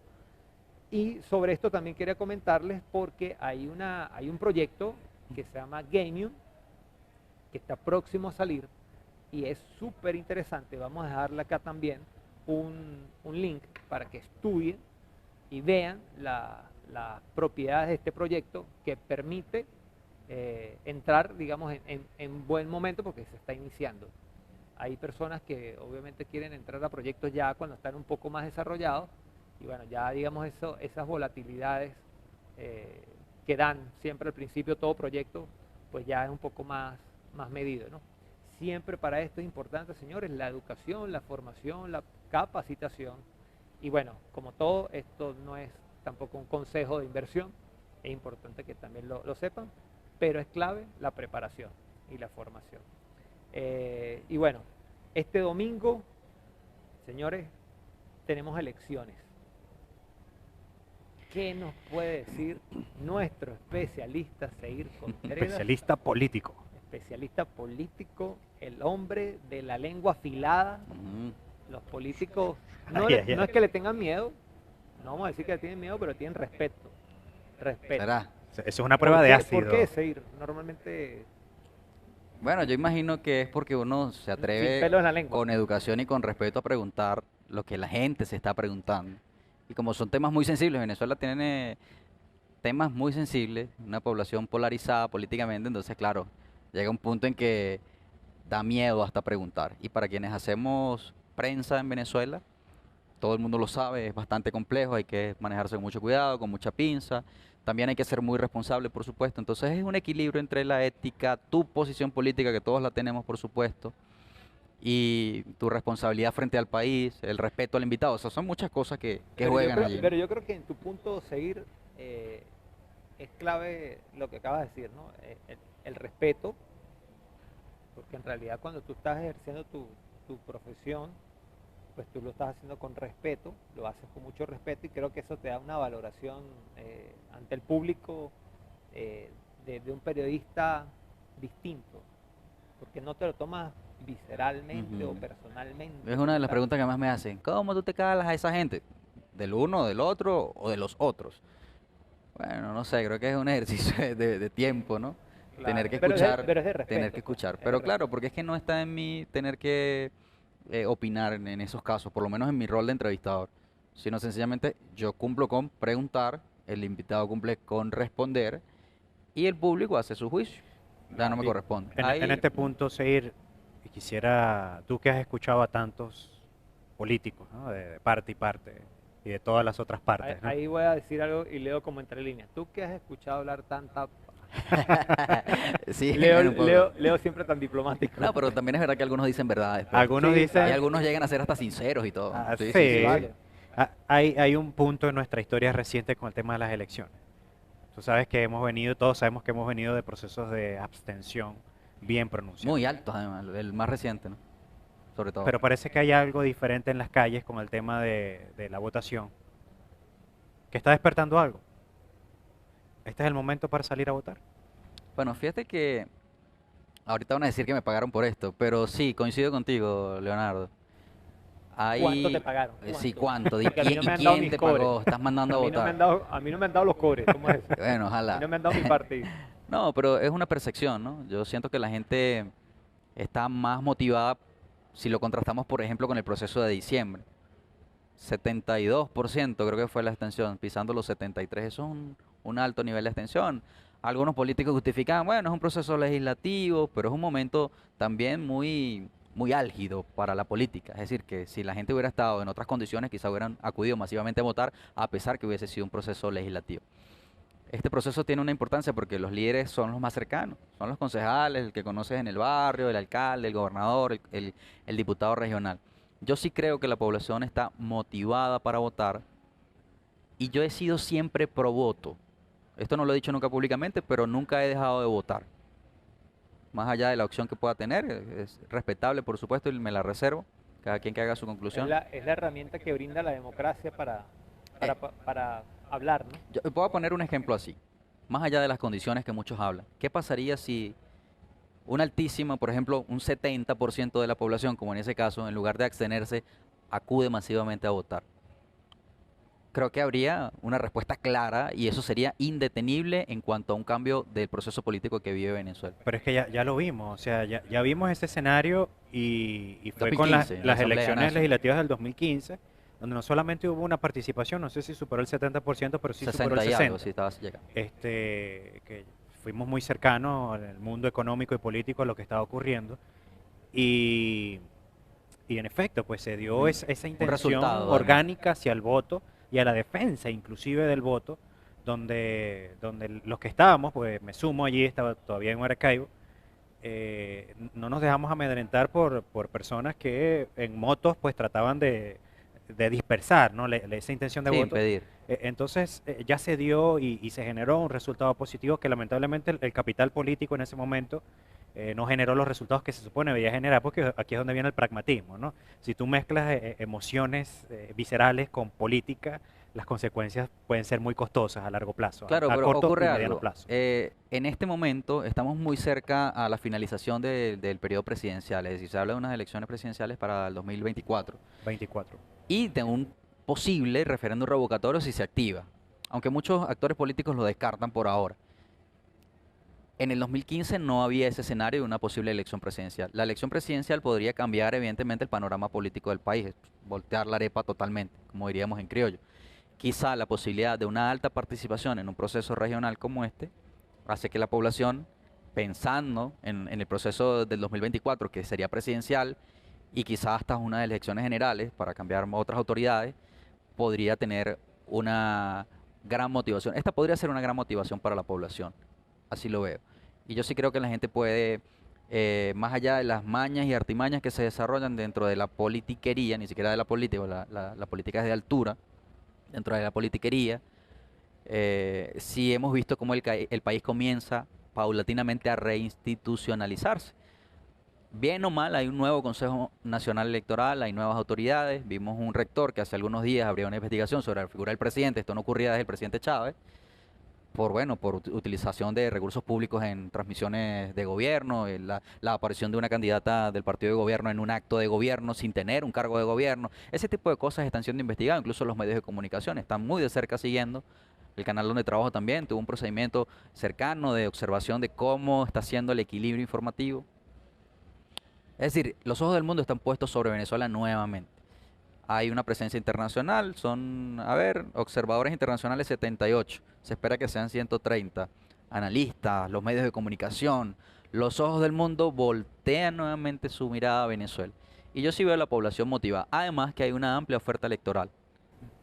[SPEAKER 1] Y sobre esto también quería comentarles porque hay un proyecto que se llama Gamium, que está próximo a salir y es súper interesante. Vamos a dejarle acá también un link para que estudien y vean las propiedades de este proyecto que permite entrar, digamos, en buen momento porque se está iniciando. Hay personas que obviamente quieren entrar a proyectos ya cuando están un poco más desarrollados y bueno, ya digamos esas volatilidades que dan siempre al principio todo proyecto, pues ya es un poco más medido, ¿no? Siempre para esto es importante, señores, la educación, la formación, la capacitación. Y bueno, como todo, esto no es tampoco un consejo de inversión, es importante que también lo sepan, pero es clave la preparación y la formación. Y bueno, este domingo, señores, tenemos elecciones. ¿Qué nos puede decir nuestro especialista Seir Contreras?
[SPEAKER 2] Especialista político.
[SPEAKER 1] Especialista político, el hombre de la lengua afilada. Los políticos no es que le tengan miedo, no vamos a decir que le tienen miedo, pero tienen respeto.
[SPEAKER 3] ¿Será?
[SPEAKER 2] Eso es una prueba de ácido.
[SPEAKER 1] ¿Por qué, Seir? Normalmente...
[SPEAKER 3] Bueno, yo imagino que es porque uno se
[SPEAKER 1] Sin
[SPEAKER 3] atreve
[SPEAKER 1] pelo en la lengua.
[SPEAKER 3] con educación y con respeto a preguntar lo que la gente se está preguntando. Y como son temas muy sensibles, Venezuela tiene temas muy sensibles, una población polarizada políticamente, entonces claro, llega un punto en que da miedo hasta preguntar. Y para quienes hacemos prensa en Venezuela, todo el mundo lo sabe, es bastante complejo, hay que manejarse con mucho cuidado, con mucha pinza. También hay que ser muy responsable, por supuesto. Entonces es un equilibrio entre la ética, tu posición política, que todos la tenemos, por supuesto, y tu responsabilidad frente al país, el respeto al invitado. O sea, son muchas cosas que juegan allí.
[SPEAKER 1] Pero yo creo que en tu punto, Seir, es clave lo que acabas de decir, ¿no? El respeto, porque en realidad cuando tú estás ejerciendo tu profesión, pues tú lo estás haciendo con respeto, lo haces con mucho respeto y creo que eso te da una valoración ante el público de un periodista distinto, porque no te lo tomas visceralmente o personalmente.
[SPEAKER 3] Es una de las preguntas que más me hacen. ¿Cómo tú te calas a esa gente? ¿Del uno, del otro o de los otros? Bueno, no sé, creo que es un ejercicio de tiempo, ¿no?
[SPEAKER 1] Claro,
[SPEAKER 3] Tener que
[SPEAKER 1] pero
[SPEAKER 3] escuchar,
[SPEAKER 1] pero es de respeto,
[SPEAKER 3] tener que escuchar.
[SPEAKER 1] es de
[SPEAKER 3] Pero claro,
[SPEAKER 1] respeto.
[SPEAKER 3] porque es que no está en mí tener que opinar en esos casos, por lo menos en mi rol de entrevistador, sino sencillamente yo cumplo con preguntar, el invitado cumple con responder y el público hace su juicio. Ya no me
[SPEAKER 2] Y
[SPEAKER 3] corresponde.
[SPEAKER 2] en
[SPEAKER 3] Ahí,
[SPEAKER 2] este punto, Seir, quisiera, tú que has escuchado a tantos políticos, ¿no? de parte y parte, y de todas las otras partes, ¿no?
[SPEAKER 1] Ahí voy a decir algo y leo como entre líneas. Tú que has escuchado hablar tanta...
[SPEAKER 3] sí,
[SPEAKER 1] Leo,
[SPEAKER 3] un poco.
[SPEAKER 1] Leo siempre tan diplomático.
[SPEAKER 3] No, pero también es verdad que algunos dicen verdades. Pues.
[SPEAKER 2] Algunos
[SPEAKER 1] Sí,
[SPEAKER 2] dicen...
[SPEAKER 3] Y algunos llegan a ser hasta sinceros y todo.
[SPEAKER 2] Ah,
[SPEAKER 3] Sí,
[SPEAKER 2] sí.
[SPEAKER 3] sí, sí.
[SPEAKER 1] vale.
[SPEAKER 2] Hay un punto en nuestra historia reciente con el tema de las elecciones. Tú sabes que todos sabemos que hemos venido de procesos de abstención bien pronunciados.
[SPEAKER 3] Muy altos, además, el más reciente, ¿no? Sobre todo.
[SPEAKER 2] Pero parece que hay algo diferente en las calles con el tema de la votación, que está despertando algo. Este es el momento para salir a votar.
[SPEAKER 3] Bueno, fíjate que ahorita van a decir que me pagaron por esto, pero sí, coincido contigo, Leonardo.
[SPEAKER 1] ¿Cuánto te
[SPEAKER 3] Hay,
[SPEAKER 1] pagaron?
[SPEAKER 3] sí, ¿cuánto? ¿Y
[SPEAKER 1] Porque a mí no me han dado
[SPEAKER 3] quién
[SPEAKER 1] mis
[SPEAKER 3] te
[SPEAKER 1] cobres.
[SPEAKER 3] pagó? Estás mandando a votar.
[SPEAKER 1] A mí no me han dado los cobres, ¿cómo es eso?
[SPEAKER 3] Bueno,
[SPEAKER 1] A mí
[SPEAKER 3] ojalá.
[SPEAKER 1] no me han dado mi partido.
[SPEAKER 3] No, pero es una percepción, ¿no? Yo siento que la gente está más motivada si lo contrastamos, por ejemplo, con el proceso de diciembre. 72% creo que fue la abstención, pisando los 73. Eso es un alto nivel de abstención. Algunos políticos justifican, bueno, es un proceso legislativo, pero es un momento también muy álgido para la política. Es decir, que si la gente hubiera estado en otras condiciones, quizá hubieran acudido masivamente a votar, a pesar que hubiese sido un proceso legislativo. Este proceso tiene una importancia porque los líderes son los más cercanos, son los concejales, el que conoces en el barrio, el alcalde, el gobernador, el diputado regional. Yo sí creo que la población está motivada para votar y yo he sido siempre pro voto. Esto no lo he dicho nunca públicamente, pero nunca he dejado de votar. Más allá de la opción que pueda tener, es respetable, por supuesto, y me la reservo. Cada quien que haga su conclusión.
[SPEAKER 1] Es la herramienta que brinda la democracia para
[SPEAKER 3] Eh.
[SPEAKER 1] para hablar, ¿no?
[SPEAKER 3] Yo puedo poner un ejemplo así, más allá de las condiciones que muchos hablan. ¿Qué pasaría si una altísima, por ejemplo, un 70% de la población, como en ese caso, en lugar de abstenerse, acude masivamente a votar. Creo que habría una respuesta clara y eso sería indetenible en cuanto a un cambio del proceso político que vive Venezuela.
[SPEAKER 2] Pero es que ya lo vimos, o sea, ya vimos ese escenario y fue con
[SPEAKER 3] 2015, en la
[SPEAKER 2] las
[SPEAKER 3] Asamblea
[SPEAKER 2] elecciones
[SPEAKER 3] Nacional.
[SPEAKER 2] legislativas del 2015, donde no solamente hubo una participación, no sé si superó el 70%, pero sí superó el
[SPEAKER 3] 60 y algo,
[SPEAKER 2] 60%.
[SPEAKER 3] si estabas llegando.
[SPEAKER 2] Que fuimos muy cercanos en el mundo económico y político a lo que estaba ocurriendo. Y, y en efecto, pues se dio esa
[SPEAKER 3] Un
[SPEAKER 2] intención
[SPEAKER 3] resultado, además.
[SPEAKER 2] orgánica hacia el voto y a la defensa inclusive del voto, donde los que estábamos, pues me sumo allí, estaba todavía en Maracaibo, no nos dejamos amedrentar por personas que en motos pues trataban de dispersar, ¿no? Esa intención de
[SPEAKER 3] Sí,
[SPEAKER 2] voto.
[SPEAKER 3] impedir.
[SPEAKER 2] Entonces ya se dio y se generó un resultado positivo que lamentablemente el capital político en ese momento no generó los resultados que se supone debía generar, porque aquí es donde viene el pragmatismo, ¿no? Si tú mezclas emociones viscerales con política, las consecuencias pueden ser muy costosas a largo plazo,
[SPEAKER 3] Claro,
[SPEAKER 2] a
[SPEAKER 3] pero
[SPEAKER 2] corto
[SPEAKER 3] ocurre
[SPEAKER 2] y mediano
[SPEAKER 3] algo.
[SPEAKER 2] plazo.
[SPEAKER 3] En este momento estamos muy cerca a la finalización del periodo presidencial, es decir, se habla de unas elecciones presidenciales para el 2024
[SPEAKER 2] 24.
[SPEAKER 3] y de un posible referéndum revocatorio si se activa, aunque muchos actores políticos lo descartan por ahora. En el 2015 no había ese escenario de una posible elección presidencial. La elección presidencial podría cambiar evidentemente el panorama político del país, voltear la arepa totalmente, como diríamos en criollo. Quizá la posibilidad de una alta participación en un proceso regional como este hace que la población, pensando en el proceso del 2024, que sería presidencial, y quizá hasta unas elecciones generales para cambiar otras autoridades, podría tener una gran motivación. Esta podría ser una gran motivación para la población, así lo veo. Y yo sí creo que la gente puede, más allá de las mañas y artimañas que se desarrollan dentro de la politiquería, ni siquiera de la política, la política es de altura, dentro de la politiquería, sí hemos visto cómo el país comienza paulatinamente a reinstitucionalizarse. Bien o mal, hay un nuevo Consejo Nacional Electoral, hay nuevas autoridades. Vimos un rector que hace algunos días abrió una investigación sobre la figura del presidente. Esto no ocurría desde el presidente Chávez, por utilización de recursos públicos en transmisiones de gobierno, la aparición de una candidata del partido de gobierno en un acto de gobierno sin tener un cargo de gobierno. Ese tipo de cosas están siendo investigadas, incluso los medios de comunicación están muy de cerca siguiendo. El canal donde trabajo también tuvo un procedimiento cercano de observación de cómo está siendo el equilibrio informativo. Es decir, los ojos del mundo están puestos sobre Venezuela nuevamente. Hay una presencia internacional, son, a ver, observadores internacionales 78, se espera que sean 130, analistas, los medios de comunicación, los ojos del mundo voltean nuevamente su mirada a Venezuela. Y yo sí veo a la población motivada, además que hay una amplia oferta electoral.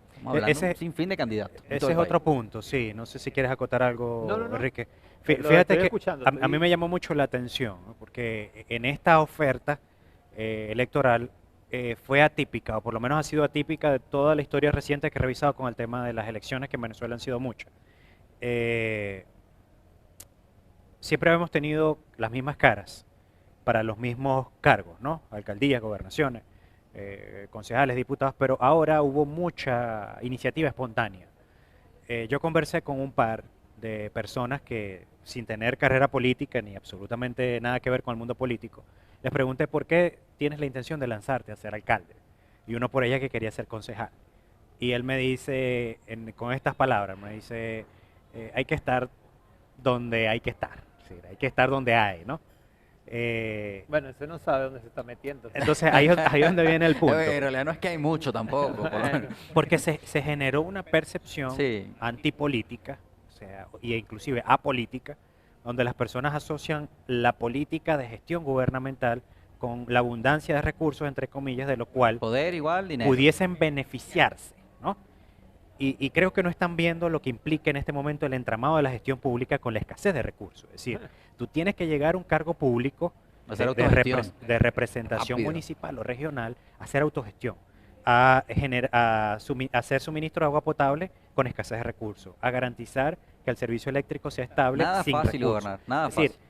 [SPEAKER 3] Estamos hablando
[SPEAKER 2] Ese,
[SPEAKER 3] sin fin de candidatos en todo
[SPEAKER 2] ese
[SPEAKER 3] el
[SPEAKER 2] es
[SPEAKER 3] país.
[SPEAKER 2] otro punto, sí. No sé si quieres acotar
[SPEAKER 1] No,
[SPEAKER 2] algo,
[SPEAKER 1] no, no.
[SPEAKER 2] Enrique.
[SPEAKER 1] Lo
[SPEAKER 2] Fíjate
[SPEAKER 1] estoy
[SPEAKER 2] que
[SPEAKER 1] escuchando.
[SPEAKER 2] a mí me llamó mucho la atención, ¿no? Porque en esta oferta electoral fue atípica, o por lo menos ha sido atípica de toda la historia reciente que he revisado con el tema de las elecciones, que en Venezuela han sido muchas. Eh, Siempre hemos tenido las mismas caras para los mismos cargos, ¿no? Alcaldías, gobernaciones, concejales, diputados, pero ahora hubo mucha iniciativa espontánea. Yo conversé con un par de personas que, sin tener carrera política ni absolutamente nada que ver con el mundo político, les pregunté por qué tienes la intención de lanzarte a ser alcalde. Y uno por ella que quería ser concejal. Y él me dice, con estas palabras, me dice, hay que estar donde hay que estar. Es decir, hay que estar donde hay, ¿no?
[SPEAKER 1] Bueno, ese no sabe dónde se está metiendo.
[SPEAKER 2] Entonces ahí es donde viene el punto.
[SPEAKER 3] En realidad no es que hay mucho tampoco. por lo menos.
[SPEAKER 1] Bueno,
[SPEAKER 2] Porque se generó una percepción
[SPEAKER 3] Sí.
[SPEAKER 2] antipolítica, o sea, y inclusive apolítica, donde las personas asocian la política de gestión gubernamental con la abundancia de recursos, entre comillas, de lo cual
[SPEAKER 3] Poder igual, dinero.
[SPEAKER 2] pudiesen beneficiarse, ¿no? Y creo que no están viendo lo que implica en este momento el entramado de la gestión pública con la escasez de recursos. Es decir, tú tienes que llegar a un cargo público
[SPEAKER 3] Hacer
[SPEAKER 2] de
[SPEAKER 3] autogestión.
[SPEAKER 2] de representación
[SPEAKER 3] Rápido.
[SPEAKER 2] municipal o regional, a hacer autogestión, a hacer suministro de agua potable con escasez de recursos, a garantizar que el servicio eléctrico sea estable
[SPEAKER 3] Nada
[SPEAKER 2] sin
[SPEAKER 3] fácil
[SPEAKER 2] recursos.
[SPEAKER 3] gobernar, nada
[SPEAKER 2] Es decir,
[SPEAKER 3] fácil.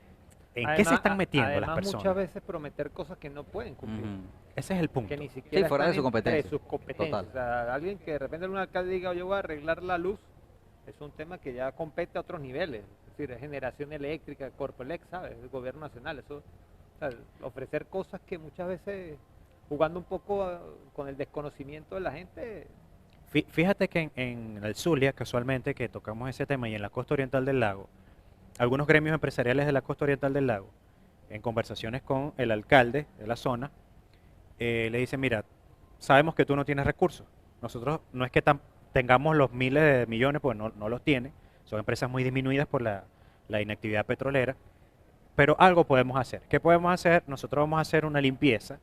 [SPEAKER 2] ¿en qué se están metiendo las
[SPEAKER 1] además,
[SPEAKER 2] personas?
[SPEAKER 1] muchas veces prometer cosas que no pueden cumplir.
[SPEAKER 3] Ujú.
[SPEAKER 2] Ese es el punto.
[SPEAKER 1] Que ni siquiera
[SPEAKER 3] fuera de
[SPEAKER 1] están
[SPEAKER 3] su competencia.
[SPEAKER 1] entre sus competencias.
[SPEAKER 3] Total.
[SPEAKER 1] O sea, alguien que de repente un alcalde diga, yo voy a arreglar la luz, es un tema que ya compete a otros niveles. Es decir, generación eléctrica, Corpoelec, ¿sabes? El gobierno nacional. Eso, o sea, ofrecer cosas que muchas veces jugando un poco con el desconocimiento de la gente.
[SPEAKER 2] Fíjate que en el Zulia, casualmente, que tocamos ese tema, y en la costa oriental del lago, algunos gremios empresariales de la costa oriental del lago, en conversaciones con el alcalde de la zona, le dicen, mira, sabemos que tú no tienes recursos. Nosotros no es que tengamos los miles de millones, pues no los tiene. Son empresas muy disminuidas por la inactividad petrolera. Pero algo podemos hacer. ¿Qué podemos hacer? Nosotros vamos a hacer una limpieza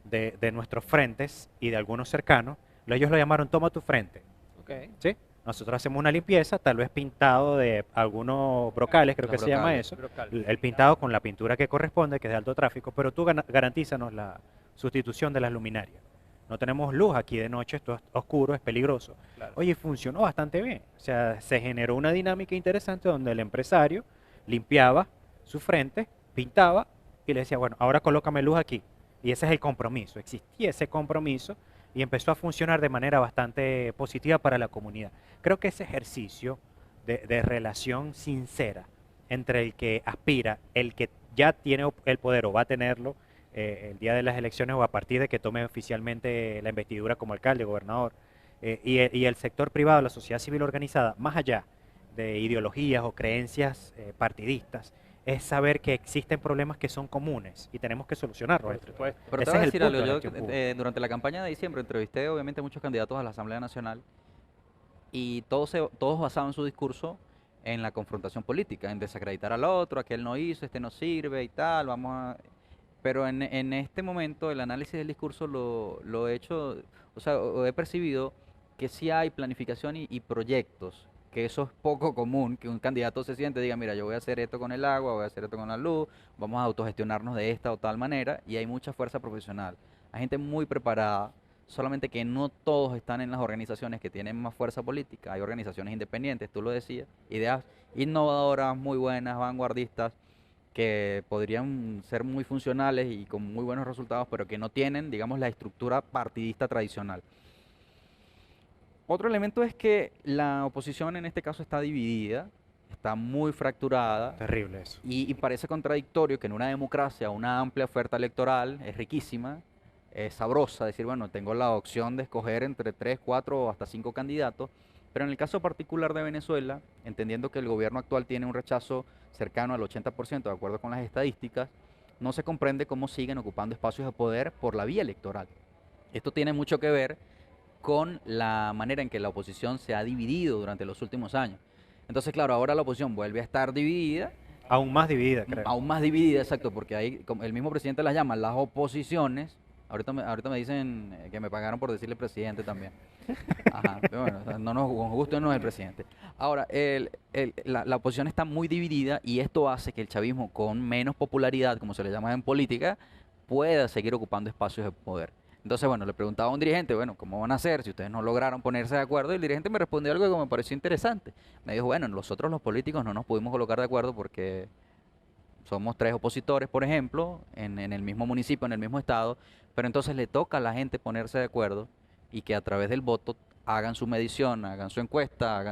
[SPEAKER 2] de nuestros frentes y de algunos cercanos. Ellos lo llamaron toma tu frente.
[SPEAKER 1] Okay.
[SPEAKER 2] ¿Sí? Nosotros hacemos una limpieza, tal vez pintado de algunos brocales, creo que se llama eso. El pintado con la pintura que corresponde, que es de alto tráfico, pero tú garantízanos la sustitución de las luminarias. No tenemos luz aquí de noche, esto es oscuro, es peligroso.
[SPEAKER 1] Claro.
[SPEAKER 2] Oye, funcionó bastante bien. O sea, se generó una dinámica interesante donde el empresario limpiaba su frente, pintaba y le decía, bueno, ahora colócame luz aquí. Y ese es el compromiso. Existía ese compromiso y empezó a funcionar de manera bastante positiva para la comunidad. Creo que ese ejercicio de relación sincera entre el que aspira, el que ya tiene el poder o va a tenerlo, el día de las elecciones o a partir de que tome oficialmente la investidura como alcalde, gobernador, y el sector privado, la sociedad civil organizada, más allá de ideologías o creencias partidistas, es saber que existen problemas que son comunes y tenemos que solucionarlos.
[SPEAKER 1] Por supuesto.
[SPEAKER 3] Pero te
[SPEAKER 2] Ese
[SPEAKER 3] voy a
[SPEAKER 2] es el
[SPEAKER 3] decir algo,
[SPEAKER 2] punto de la
[SPEAKER 3] yo
[SPEAKER 2] gestión pública.
[SPEAKER 3] durante la campaña de diciembre entrevisté obviamente muchos candidatos a la Asamblea Nacional y todos basaban su discurso en la confrontación política, en desacreditar al otro, aquel no hizo, este no sirve y tal, vamos a... Pero en este momento el análisis del discurso lo he hecho, o sea, o he percibido que sí hay planificación y proyectos, que eso es poco común, que un candidato se siente y diga, mira, yo voy a hacer esto con el agua, voy a hacer esto con la luz, vamos a autogestionarnos de esta o tal manera, y hay mucha fuerza profesional. Hay gente muy preparada, solamente que no todos están en las organizaciones que tienen más fuerza política. Hay organizaciones independientes, tú lo decías, ideas innovadoras, muy buenas, vanguardistas, que podrían ser muy funcionales y con muy buenos resultados, pero que no tienen, digamos, la estructura partidista tradicional. Otro elemento es que la oposición en este caso está dividida, está muy fracturada.
[SPEAKER 2] Terrible eso.
[SPEAKER 3] Y parece contradictorio que en una democracia una amplia oferta electoral es riquísima, es sabrosa, decir, bueno, tengo la opción de escoger entre 3, 4 o hasta 5 candidatos, pero en el caso particular de Venezuela, entendiendo que el gobierno actual tiene un rechazo cercano al 80% de acuerdo con las estadísticas, no se comprende cómo siguen ocupando espacios de poder por la vía electoral. Esto tiene mucho que ver con la manera en que la oposición se ha dividido durante los últimos años. Entonces, claro, ahora la oposición vuelve a estar dividida,
[SPEAKER 2] Aún más dividida, creo.
[SPEAKER 3] aún más dividida, exacto, porque ahí como el mismo presidente las llama las oposiciones. Ahorita me dicen que me pagaron por decirle presidente también. Ajá, pero bueno, o sea, no nos, con gusto no es el presidente. Ahora, la oposición está muy dividida y esto hace que el chavismo con menos popularidad, como se le llama en política, pueda seguir ocupando espacios de poder. Entonces, bueno, le preguntaba a un dirigente, bueno, ¿cómo van a hacer si ustedes no lograron ponerse de acuerdo? Y el dirigente me respondió algo que me pareció interesante. Me dijo, bueno, nosotros los políticos no nos pudimos colocar de acuerdo porque somos 3 opositores, por ejemplo, en el mismo municipio, en el mismo estado, pero entonces le toca a la gente ponerse de acuerdo y que a través del voto hagan su medición, hagan su encuesta,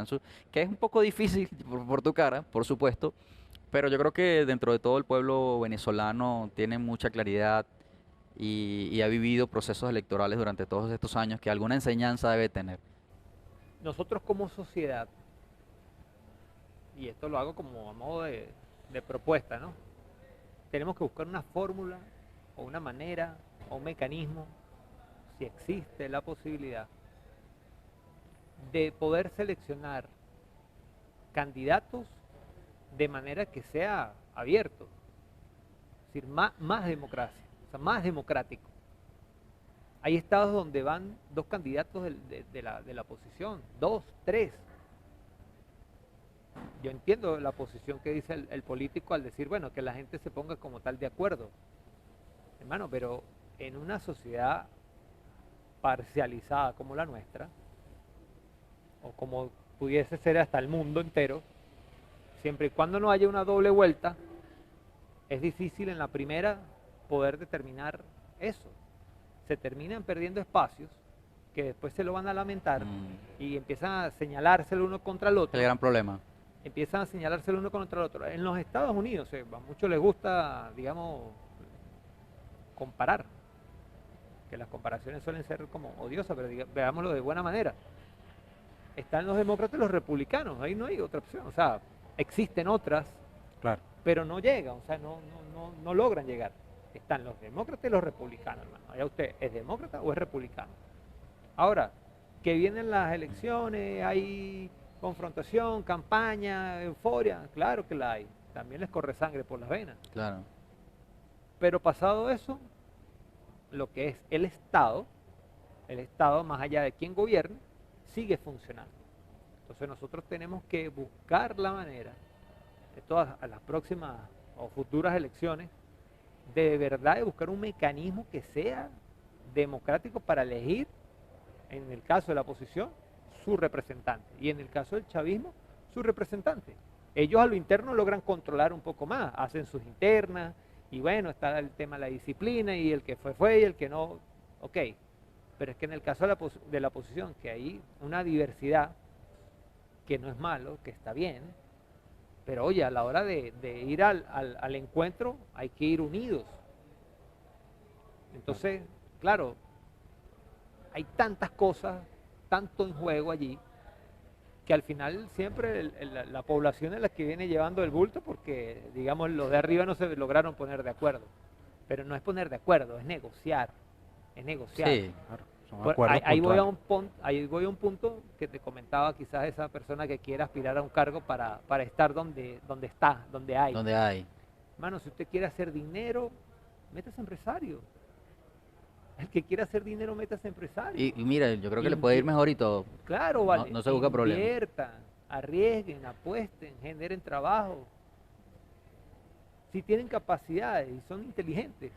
[SPEAKER 3] que es un poco difícil por tu cara, por supuesto, pero yo creo que dentro de todo el pueblo venezolano tiene mucha claridad y ha vivido procesos electorales durante todos estos años que alguna enseñanza debe tener.
[SPEAKER 1] Nosotros como sociedad, y esto lo hago como a modo de propuesta, ¿no? Tenemos que buscar una fórmula o una manera o un mecanismo, si existe la posibilidad, de poder seleccionar candidatos de manera que sea abierto, es decir, más democracia, o sea, más democrático. Hay estados donde van 2 candidatos de la oposición, 2, 3. Yo entiendo la posición que dice el político al decir, bueno, que la gente se ponga como tal de acuerdo. Hermano, pero en una sociedad parcializada como la nuestra, o como pudiese ser hasta el mundo entero, siempre y cuando no haya una doble vuelta, es difícil en la primera poder determinar eso. Se terminan perdiendo espacios que después se lo van a lamentar y empiezan a señalarse el uno contra el otro.
[SPEAKER 3] El gran problema.
[SPEAKER 1] Empiezan a señalarse el uno contra el otro. En los Estados Unidos, a muchos les gusta, digamos, comparar. que las comparaciones suelen ser como odiosas, pero veámoslo de buena manera. Están los demócratas y los republicanos, ahí no hay otra opción. O sea, existen otras,
[SPEAKER 2] Claro.
[SPEAKER 1] pero no llegan, o sea, no logran llegar. Están los demócratas y los republicanos, hermano. Allá usted, ¿es demócrata o es republicano? Ahora, que vienen las elecciones, hay confrontación, campaña, euforia, claro que la hay. También les corre sangre por las venas.
[SPEAKER 3] Claro.
[SPEAKER 1] Pero pasado eso, lo que es el Estado, más allá de quién gobierne, sigue funcionando. Entonces nosotros tenemos que buscar la manera de todas a las próximas o futuras elecciones, de verdad de buscar un mecanismo que sea democrático para elegir, en el caso de la oposición, su representante, y en el caso del chavismo, su representante. Ellos a lo interno logran controlar un poco más, hacen sus internas, y bueno, está el tema de la disciplina, y el que fue, y el que no, ok. Pero es que en el caso de la oposición, que hay una diversidad, que no es malo, que está bien, pero oye, a la hora de ir al encuentro hay que ir unidos. Entonces, claro, hay tantas cosas, tanto en juego allí, que al final siempre la población es la que viene llevando el bulto porque, digamos, los de arriba no se lograron poner de acuerdo. Pero no es poner de acuerdo, es negociar. Es negociar.
[SPEAKER 3] Sí.
[SPEAKER 2] Claro, son
[SPEAKER 1] Por-
[SPEAKER 2] acuerdos
[SPEAKER 1] ahí voy a
[SPEAKER 2] puntuales.
[SPEAKER 1] ahí voy a un punto que te comentaba quizás esa persona que quiera aspirar a un cargo para estar donde está, donde hay.
[SPEAKER 3] Donde hay.
[SPEAKER 1] Hermano, si usted quiere hacer dinero, métase empresario. El que quiera hacer dinero, métase empresario.
[SPEAKER 3] Y mira, yo creo que le puede ir mejor y todo.
[SPEAKER 1] Claro,
[SPEAKER 3] No,
[SPEAKER 1] vale.
[SPEAKER 3] no se busca problema.
[SPEAKER 1] Inviertan, arriesguen, apuesten, generen trabajo. Si tienen capacidades y son inteligentes,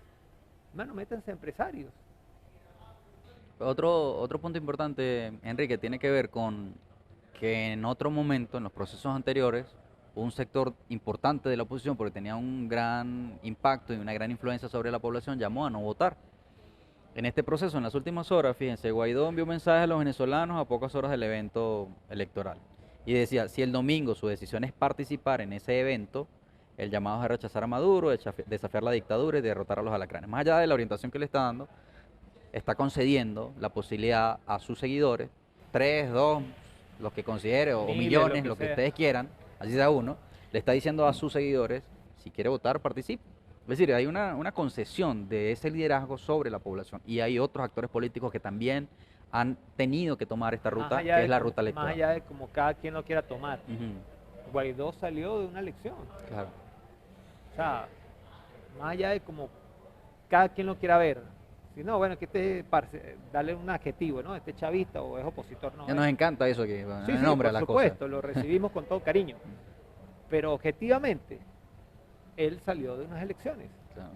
[SPEAKER 1] hermano, métanse empresarios.
[SPEAKER 3] Otro punto importante, Enrique, tiene que ver con que en otro momento, en los procesos anteriores, un sector importante de la oposición, porque tenía un gran impacto y una gran influencia sobre la población, llamó a no votar. En este proceso, en las últimas horas, fíjense, Guaidó envió mensajes a los venezolanos a pocas horas del evento electoral. Y decía, si el domingo su decisión es participar en ese evento, el llamado es a rechazar a Maduro, desafiar la dictadura y derrotar a los alacranes. Más allá de la orientación que le está dando, está concediendo la posibilidad a sus seguidores, 3, 2, los que considere, o
[SPEAKER 1] Miles,
[SPEAKER 3] millones,
[SPEAKER 1] lo
[SPEAKER 3] lo
[SPEAKER 1] que
[SPEAKER 3] que
[SPEAKER 1] sea.
[SPEAKER 3] ustedes quieran, así sea uno, le está diciendo a sus seguidores, si quiere votar, participe. Es decir, hay una concesión de ese liderazgo sobre la población y hay otros actores políticos que también han tenido que tomar esta ruta,
[SPEAKER 1] Más allá
[SPEAKER 3] que
[SPEAKER 1] de
[SPEAKER 3] es la
[SPEAKER 1] como-
[SPEAKER 3] ruta electoral.
[SPEAKER 1] Más allá de como cada quien lo quiera tomar.
[SPEAKER 3] Ujú,
[SPEAKER 1] Guaidó salió de una elección.
[SPEAKER 3] claro.
[SPEAKER 1] O sea, más allá de como cada quien lo quiera ver. Si no, bueno, que darle un adjetivo, ¿no? Este chavista o es opositor, no.
[SPEAKER 3] Ya nos encanta eso que
[SPEAKER 1] Sí, sí,
[SPEAKER 3] nombre a
[SPEAKER 1] por
[SPEAKER 3] las
[SPEAKER 1] supuesto,
[SPEAKER 3] cosas.
[SPEAKER 1] lo recibimos con todo cariño. Pero objetivamente, él salió de unas elecciones.
[SPEAKER 3] Claro.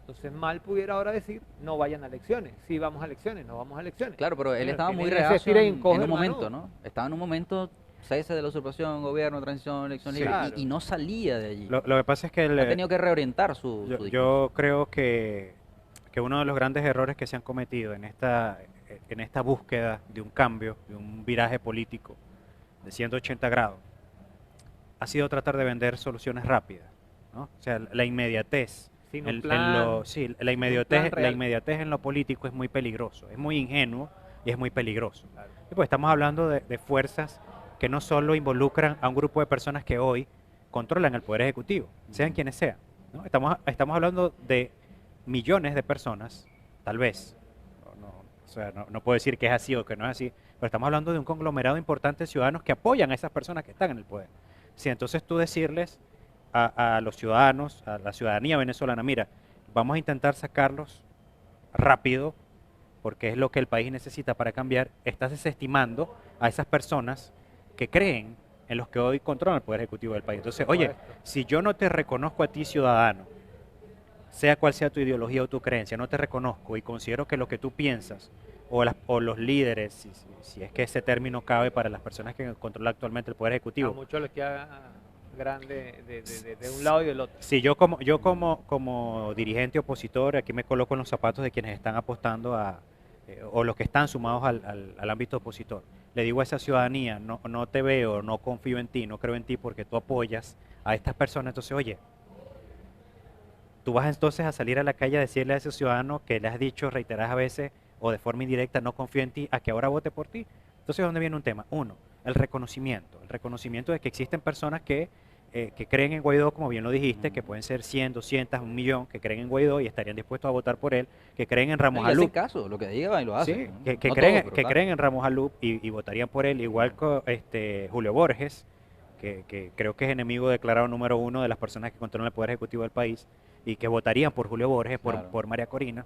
[SPEAKER 1] Entonces mal pudiera ahora decir, no vayan a elecciones. Sí, vamos a elecciones, no vamos a elecciones.
[SPEAKER 3] Claro, pero él
[SPEAKER 1] Bueno,
[SPEAKER 3] estaba muy
[SPEAKER 1] tiene ese
[SPEAKER 3] reacio
[SPEAKER 1] tira y
[SPEAKER 3] en
[SPEAKER 1] encoge,
[SPEAKER 3] un
[SPEAKER 1] hermano.
[SPEAKER 3] momento, ¿no? Estaba en un momento, cese de la usurpación, gobierno, transición, elección
[SPEAKER 2] Sí.
[SPEAKER 3] libre,
[SPEAKER 1] Claro.
[SPEAKER 3] y no salía de allí.
[SPEAKER 2] Lo que pasa es que
[SPEAKER 3] Ha tenido que reorientar su
[SPEAKER 2] yo,
[SPEAKER 3] discurso.
[SPEAKER 2] yo creo que uno de los grandes errores que se han cometido en esta búsqueda de un cambio, de un viraje político de 180 grados, ha sido tratar de vender soluciones rápidas, ¿no? O sea, la inmediatez.
[SPEAKER 1] Sin un
[SPEAKER 2] En
[SPEAKER 1] plan,
[SPEAKER 2] sí,
[SPEAKER 1] sin
[SPEAKER 2] la
[SPEAKER 1] un plan
[SPEAKER 2] inmediatez, la
[SPEAKER 1] real.
[SPEAKER 2] inmediatez en lo político es muy peligroso, es muy ingenuo y es muy peligroso. Y pues estamos hablando de fuerzas que no solo involucran a un grupo de personas que hoy controlan el Poder Ejecutivo, sean quienes sean, ¿no? Estamos hablando de millones de personas, tal vez, o sea, no puedo decir que es así o que no es así, pero estamos hablando de un conglomerado importante de ciudadanos que apoyan a esas personas que están en el poder. Si entonces tú decirles a los ciudadanos, a la ciudadanía venezolana, mira, vamos a intentar sacarlos rápido, porque es lo que el país necesita para cambiar, estás desestimando a esas personas que creen en los que hoy controlan el Poder Ejecutivo del país. Entonces, oye,
[SPEAKER 1] supuesto.
[SPEAKER 2] si yo no te reconozco a ti, ciudadano, sea cual sea tu ideología o tu creencia, no te reconozco y considero que lo que tú piensas, o los líderes, si es que ese término cabe para las personas que controlan actualmente el Poder
[SPEAKER 1] A
[SPEAKER 2] Ejecutivo,
[SPEAKER 1] muchos les queda grande de un lado y del otro.
[SPEAKER 2] si como dirigente opositor, aquí me coloco en los zapatos de quienes están apostando o los que están sumados al ámbito opositor. Le digo a esa ciudadanía, no te veo, no confío en ti, no creo en ti porque tú apoyas a estas personas. Entonces, oye, tú vas entonces a salir a la calle a decirle a ese ciudadano que le has dicho reiteradas veces o de forma indirecta, no confío en ti, a que ahora vote por ti. Entonces, ¿dónde viene un tema? Uno, el reconocimiento de que existen personas que creen en Guaidó, como bien lo dijiste, que pueden ser 100, 200, 1 millón, que creen en Guaidó y estarían dispuestos a votar por él, que creen en Ramos
[SPEAKER 3] Y hacen
[SPEAKER 2] Alup,
[SPEAKER 3] caso, lo que diga y lo hacen.
[SPEAKER 2] sí,
[SPEAKER 3] ¿no?
[SPEAKER 2] que
[SPEAKER 3] No
[SPEAKER 2] creen,
[SPEAKER 3] todo, pero
[SPEAKER 2] que
[SPEAKER 3] claro.
[SPEAKER 2] creen en Ramos Alup y votarían por él, igual que Julio Borges, que creo que es enemigo declarado número uno de las personas que controlan el Poder Ejecutivo del país y que votarían por Julio Borges,
[SPEAKER 3] Claro.
[SPEAKER 2] por María Corina,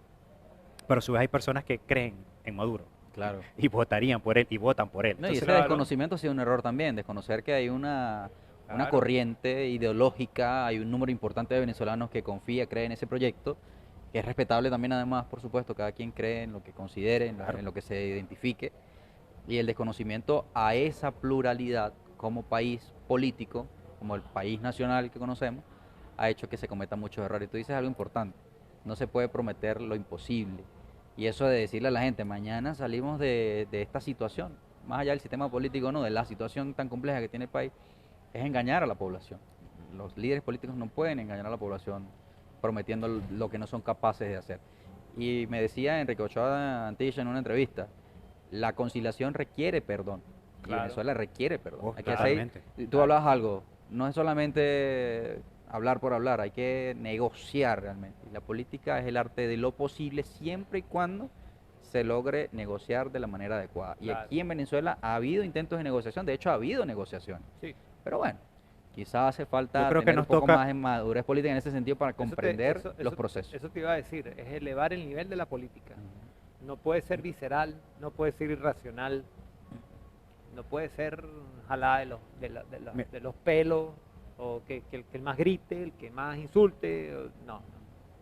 [SPEAKER 2] pero a su vez hay personas que creen en Maduro
[SPEAKER 3] Claro.
[SPEAKER 2] y votarían por él y votan por él.
[SPEAKER 3] No, y
[SPEAKER 2] Entonces,
[SPEAKER 3] ese
[SPEAKER 1] Claro.
[SPEAKER 3] desconocimiento ha sido un error también, desconocer que hay una
[SPEAKER 1] Claro.
[SPEAKER 3] corriente ideológica, hay un número importante de venezolanos que confía, cree en ese proyecto, que es respetable también además, por supuesto, cada quien cree en lo que considere,
[SPEAKER 2] Claro.
[SPEAKER 3] en lo que se identifique, y el desconocimiento a esa pluralidad como país político, como el país nacional que conocemos, ha hecho que se cometan muchos errores. Y tú dices algo importante, no se puede prometer lo imposible. Y eso de decirle a la gente, mañana salimos de esta situación, más allá del sistema político, no, de la situación tan compleja que tiene el país, es engañar a la población. Los líderes políticos no pueden engañar a la población prometiendo lo que no son capaces de hacer. Y me decía Enrique Ochoa Antilla en una entrevista, la conciliación requiere perdón. Y
[SPEAKER 1] Claro.
[SPEAKER 3] Venezuela requiere perdón.
[SPEAKER 2] Oh,
[SPEAKER 3] Hay que
[SPEAKER 2] totalmente.
[SPEAKER 3] hacer, tú hablabas algo, no es solamente hablar por hablar, hay que negociar realmente. Y la política es el arte de lo posible siempre y cuando se logre negociar de la manera adecuada. Y
[SPEAKER 1] Claro.
[SPEAKER 3] aquí en Venezuela ha habido intentos de negociación, de hecho ha habido negociaciones.
[SPEAKER 1] Sí.
[SPEAKER 3] Pero bueno, quizás hace falta
[SPEAKER 2] Yo creo que
[SPEAKER 3] tener un
[SPEAKER 2] nos
[SPEAKER 3] poco
[SPEAKER 2] toca-
[SPEAKER 3] más de madurez política en ese sentido para
[SPEAKER 1] Eso te-
[SPEAKER 3] comprender
[SPEAKER 1] eso-
[SPEAKER 3] los
[SPEAKER 1] eso-
[SPEAKER 3] procesos.
[SPEAKER 1] Eso te iba a decir, es elevar el nivel de la política.
[SPEAKER 3] Ujú.
[SPEAKER 1] No puede ser visceral, no puede ser irracional, no puede ser jalada
[SPEAKER 2] Me-
[SPEAKER 1] de los pelos, o que el más grite, el que más insulte. No,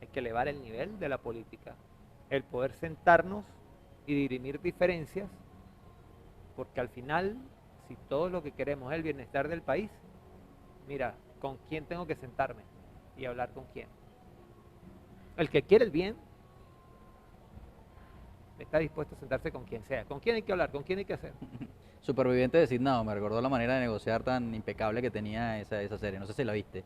[SPEAKER 1] hay que elevar el nivel de la política. El poder sentarnos y dirimir diferencias, porque al final, si todo lo que queremos es el bienestar del país, mira, ¿con quién tengo que sentarme y hablar con quién? El que quiere el bien está dispuesto a sentarse con quien sea. ¿Con quién hay que hablar? ¿Con quién hay que hacer?
[SPEAKER 3] Superviviente designado, me recordó la manera de negociar tan impecable que tenía esa serie. No sé si la viste.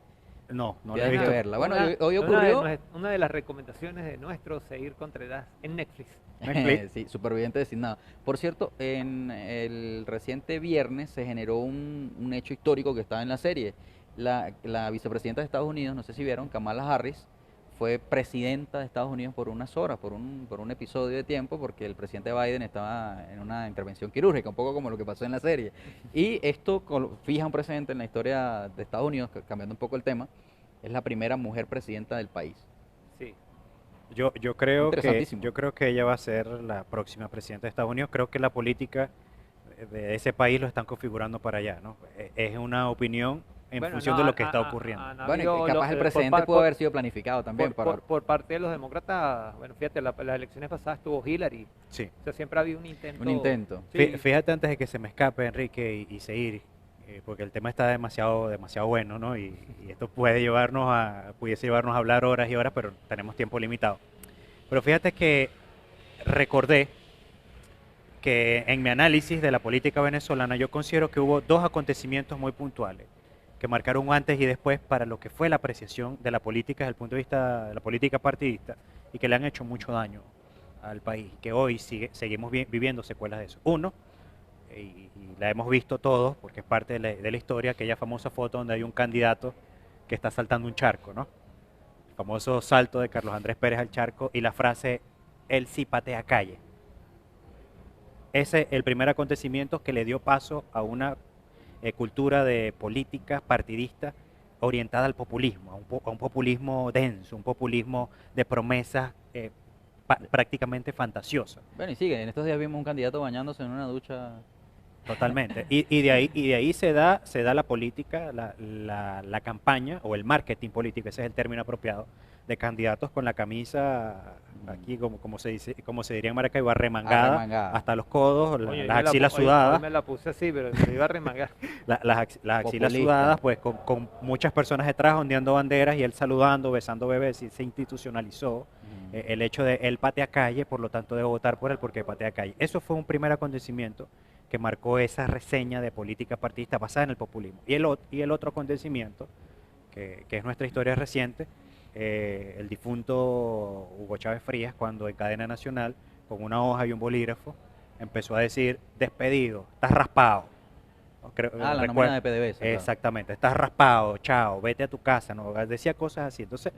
[SPEAKER 2] No, no lo he
[SPEAKER 3] Tienes que
[SPEAKER 2] visto.
[SPEAKER 3] verla. Bueno, hoy
[SPEAKER 1] Una de
[SPEAKER 3] ocurrió.
[SPEAKER 1] una de las recomendaciones de nuestro Seguir Contreras en Netflix.
[SPEAKER 2] Netflix.
[SPEAKER 3] Sí, superviviente designado. Por cierto, en el reciente viernes se generó un hecho histórico que estaba en la serie. La vicepresidenta de Estados Unidos, no sé si vieron, Kamala Harris, fue presidenta de Estados Unidos por unas horas, por un episodio de tiempo, porque el presidente Biden estaba en una intervención quirúrgica, un poco como lo que pasó en la serie. Y esto fija un precedente en la historia de Estados Unidos, cambiando un poco el tema, es la primera mujer presidenta del país.
[SPEAKER 1] Sí.
[SPEAKER 2] Yo
[SPEAKER 3] Interesantísimo.
[SPEAKER 2] creo que ella va a ser la próxima presidenta de Estados Unidos. Creo que la política de ese país lo están configurando para allá, ¿no? Es una opinión en
[SPEAKER 1] Bueno,
[SPEAKER 2] función
[SPEAKER 1] no,
[SPEAKER 2] de lo que está ocurriendo.
[SPEAKER 1] han
[SPEAKER 3] Bueno, y
[SPEAKER 1] habido
[SPEAKER 3] capaz el presidente pudo haber sido planificado también para...
[SPEAKER 1] por parte de los demócratas. Bueno, fíjate, las elecciones pasadas estuvo Hillary.
[SPEAKER 2] Sí.
[SPEAKER 1] O sea, siempre ha habido un intento.
[SPEAKER 3] Un intento.
[SPEAKER 1] Sí.
[SPEAKER 2] Fíjate antes de que se me escape, Enrique, y seguir, porque el tema está demasiado bueno, ¿no? Y esto pudiese llevarnos a hablar horas y horas, pero tenemos tiempo limitado. Pero fíjate que recordé que en mi análisis de la política venezolana yo considero que hubo dos acontecimientos muy puntuales que marcaron un antes y después para lo que fue la apreciación de la política desde el punto de vista de la política partidista y que le han hecho mucho daño al país, que hoy seguimos viviendo secuelas de eso. Uno, y la hemos visto todos porque es parte de la historia, aquella famosa foto donde hay un candidato que está saltando un charco, ¿no? El famoso salto de Carlos Andrés Pérez al charco y la frase, él sí patea calle. Ese es el primer acontecimiento que le dio paso a una cultura de política partidista orientada al populismo, a un populismo denso, un populismo de promesas prácticamente fantasiosas.
[SPEAKER 3] Bueno, y sigue, en estos días vimos un candidato bañándose en una ducha.
[SPEAKER 2] Totalmente. Y de ahí se da la política, la campaña o el marketing político, ese es el término apropiado, de candidatos con la camisa aquí, como se diría en Maracaibo, arremangada hasta los codos,
[SPEAKER 1] Coño, yo
[SPEAKER 2] las
[SPEAKER 1] me la
[SPEAKER 2] axilas
[SPEAKER 1] pu- hoy
[SPEAKER 2] sudadas,
[SPEAKER 1] me la puse así, pero me iba a remangar.
[SPEAKER 2] las axilas
[SPEAKER 3] Populista.
[SPEAKER 2] sudadas, pues con muchas personas detrás ondeando banderas y él saludando, besando bebés, y se institucionalizó el hecho de él patea calle, por lo tanto debo votar por él porque patea calle. Eso fue un primer acontecimiento que marcó esa reseña de política partidista basada en el populismo. Y el otro acontecimiento, que es nuestra historia reciente, el difunto Hugo Chávez Frías, cuando en cadena nacional, con una hoja y un bolígrafo, empezó a decir, despedido, estás raspado.
[SPEAKER 3] La nómina de PDVSA, claro.
[SPEAKER 2] Exactamente, estás raspado, chao, vete a tu casa, ¿no? Decía cosas así. Entonces,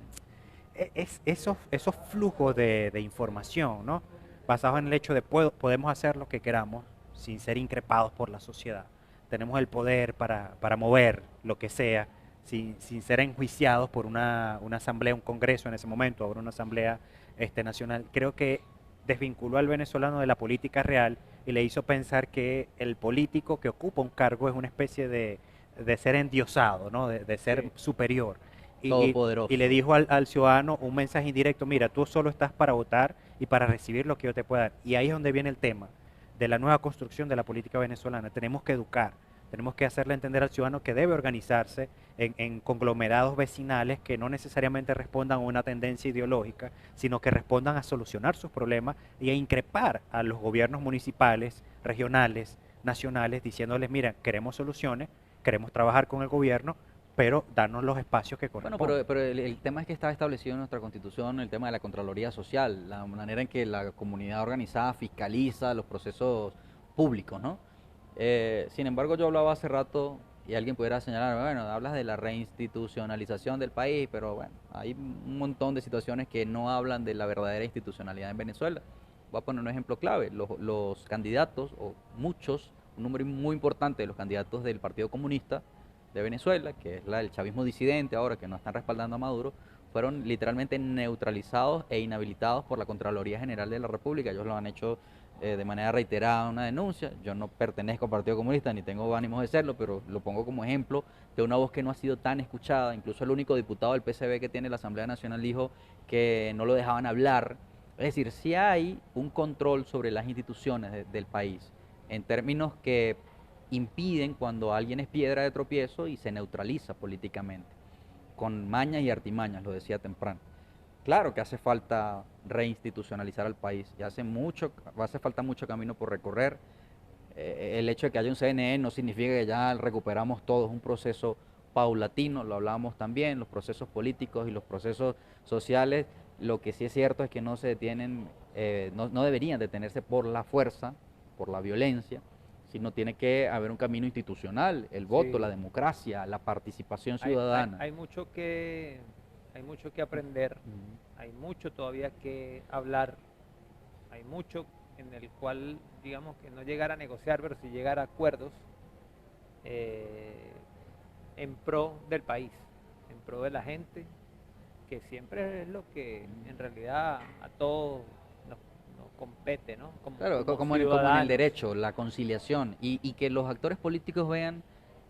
[SPEAKER 2] esos flujos de información, ¿no? Basados en el hecho de podemos hacer lo que queramos sin ser increpados por la sociedad. Tenemos el poder para mover lo que sea sin ser enjuiciados por una asamblea, un congreso en ese momento, ahora una asamblea nacional. Creo que desvinculó al venezolano de la política real y le hizo pensar que el político que ocupa un cargo es una especie de ser endiosado, ¿no? De ser
[SPEAKER 1] Sí.
[SPEAKER 2] superior.
[SPEAKER 3] Todopoderoso.
[SPEAKER 2] Y le dijo al ciudadano un mensaje indirecto, mira, tú solo estás para votar y para recibir lo que yo te pueda dar. Y ahí es donde viene el tema de la nueva construcción de la política venezolana. Tenemos que educar, tenemos que hacerle entender al ciudadano que debe organizarse en conglomerados vecinales que no necesariamente respondan a una tendencia ideológica, sino que respondan a solucionar sus problemas y a increpar a los gobiernos municipales, regionales, nacionales, diciéndoles, mira, queremos soluciones, queremos trabajar con el gobierno, pero darnos los espacios que
[SPEAKER 3] Bueno,
[SPEAKER 2] corresponden.
[SPEAKER 3] pero el tema es que está establecido en nuestra Constitución el tema de la Contraloría Social, la manera en que la comunidad organizada fiscaliza los procesos públicos, ¿no? Sin embargo, yo hablaba hace rato y alguien pudiera señalar, bueno, hablas de la reinstitucionalización del país, pero bueno, hay un montón de situaciones que no hablan de la verdadera institucionalidad en Venezuela. Voy a poner un ejemplo clave, los candidatos, o muchos, un número muy importante de los candidatos del Partido Comunista de Venezuela, que es el chavismo disidente ahora, que no están respaldando a Maduro, fueron literalmente neutralizados e inhabilitados por la Contraloría General de la República. Ellos lo han hecho de manera reiterada una denuncia. Yo no pertenezco al Partido Comunista ni tengo ánimos de serlo, pero lo pongo como ejemplo de una voz que no ha sido tan escuchada. Incluso el único diputado del PCB que tiene la Asamblea Nacional dijo que no lo dejaban hablar. Es decir, sí hay un control sobre las instituciones del país, en términos que impiden cuando alguien es piedra de tropiezo y se neutraliza políticamente, con mañas y artimañas, lo decía temprano. Claro que hace falta reinstitucionalizar al país y hace falta mucho camino por recorrer. El hecho de que haya un CNE no significa que ya recuperamos todo, es un proceso paulatino, lo hablábamos también, los procesos políticos y los procesos sociales. Lo que sí es cierto es que no se detienen, no deberían detenerse por la fuerza, por la violencia, sino tiene que haber un camino institucional, el voto,
[SPEAKER 1] Sí.
[SPEAKER 3] la democracia, la participación
[SPEAKER 1] Hay, hay-
[SPEAKER 3] ciudadana.
[SPEAKER 1] hay mucho que aprender, hay mucho todavía que hablar, hay mucho en el cual, digamos, que no llegar a negociar, pero sí llegar a acuerdos eh, en pro del país, en pro de la gente, que siempre es lo que en realidad a todos nos compete, ¿no?
[SPEAKER 3] Claro,
[SPEAKER 1] Como
[SPEAKER 3] como en el
[SPEAKER 1] ciudadanos.
[SPEAKER 3] derecho, la conciliación, y que los actores políticos vean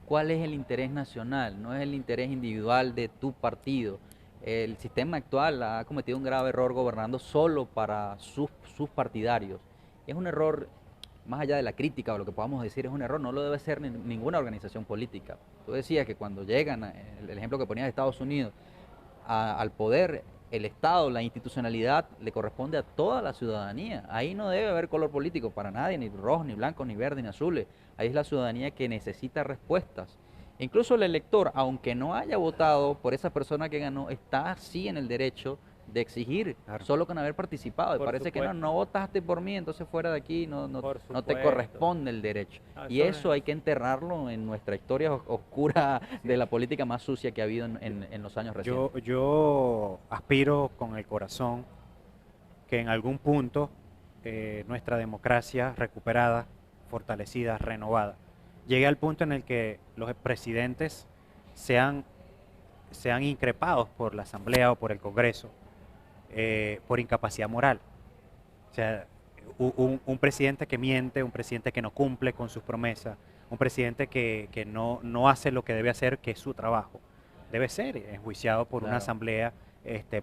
[SPEAKER 3] cuál es el interés nacional, no es el interés individual de tu partido. El sistema actual ha cometido un grave error gobernando solo para sus partidarios. Es un error, más allá de la crítica o lo que podamos decir, es un error, no lo debe ser ninguna organización política. Tú decías que cuando llegan, el ejemplo que ponías de Estados Unidos, al poder, el Estado, la institucionalidad, le corresponde a toda la ciudadanía. Ahí no debe haber color político para nadie, ni rojos, ni blancos, ni verdes, ni azules. Ahí es la ciudadanía que necesita respuestas. Incluso el elector, aunque no haya votado por esa persona que ganó, está sí en el derecho de exigir,
[SPEAKER 2] Claro.
[SPEAKER 3] solo con haber participado. Y
[SPEAKER 1] Por
[SPEAKER 3] parece que no,
[SPEAKER 1] supuesto.
[SPEAKER 3] no votaste por mí, entonces fuera de aquí,
[SPEAKER 1] Por
[SPEAKER 3] no te
[SPEAKER 1] supuesto.
[SPEAKER 3] corresponde el derecho.
[SPEAKER 1] No,
[SPEAKER 3] Y
[SPEAKER 1] eso
[SPEAKER 3] eso hay que enterrarlo en nuestra historia oscura de la política más sucia que ha habido en los años recientes.
[SPEAKER 2] Yo aspiro con el corazón que en algún punto nuestra democracia recuperada, fortalecida, renovada, llegue al punto en el que los presidentes sean increpados por la Asamblea o por el Congreso por incapacidad moral. O sea, un presidente que miente, un presidente que no cumple con sus promesas, un presidente que no hace lo que debe hacer, que es su trabajo, debe ser enjuiciado por una
[SPEAKER 3] Claro.
[SPEAKER 2] asamblea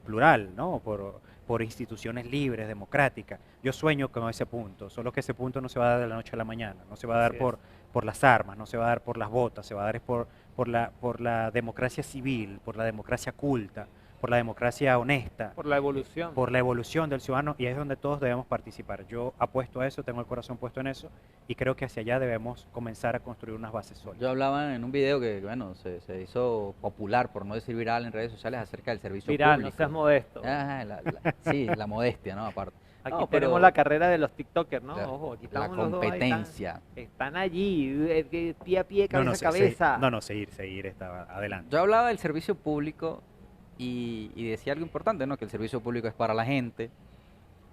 [SPEAKER 2] plural, ¿no? Por instituciones libres, democráticas. Yo sueño con ese punto, solo que ese punto no se va a dar de la noche a la mañana, no se va a dar
[SPEAKER 1] Así es.
[SPEAKER 2] por las armas, no se va a dar por las botas, se va a dar por la democracia civil, por la democracia culta, por la democracia honesta,
[SPEAKER 1] Por la evolución.
[SPEAKER 2] por la evolución del ciudadano, y es donde todos debemos participar. Yo apuesto a eso, tengo el corazón puesto en eso, y creo que hacia allá debemos comenzar a construir unas bases
[SPEAKER 3] Yo
[SPEAKER 2] sólidas.
[SPEAKER 3] hablaba en un video que, bueno, se hizo popular, por no decir viral en redes sociales, acerca del servicio
[SPEAKER 1] Viral, no
[SPEAKER 3] público.
[SPEAKER 1] seas modesto.
[SPEAKER 3] Sí, la modestia, ¿no? Aparte.
[SPEAKER 1] Aquí
[SPEAKER 3] No,
[SPEAKER 1] tenemos
[SPEAKER 3] pero
[SPEAKER 1] la carrera de los TikTokers, ¿no?
[SPEAKER 3] la,
[SPEAKER 1] Ojo, aquí
[SPEAKER 3] la
[SPEAKER 1] estamos los dos ahí,
[SPEAKER 3] competencia.
[SPEAKER 1] están allí, pie a pie,
[SPEAKER 2] No,
[SPEAKER 1] cabeza
[SPEAKER 2] no,
[SPEAKER 1] a cabeza.
[SPEAKER 2] no, seguir, estaba adelante.
[SPEAKER 3] Yo hablaba del servicio público y decía algo importante, ¿no? Que el servicio público es para la gente.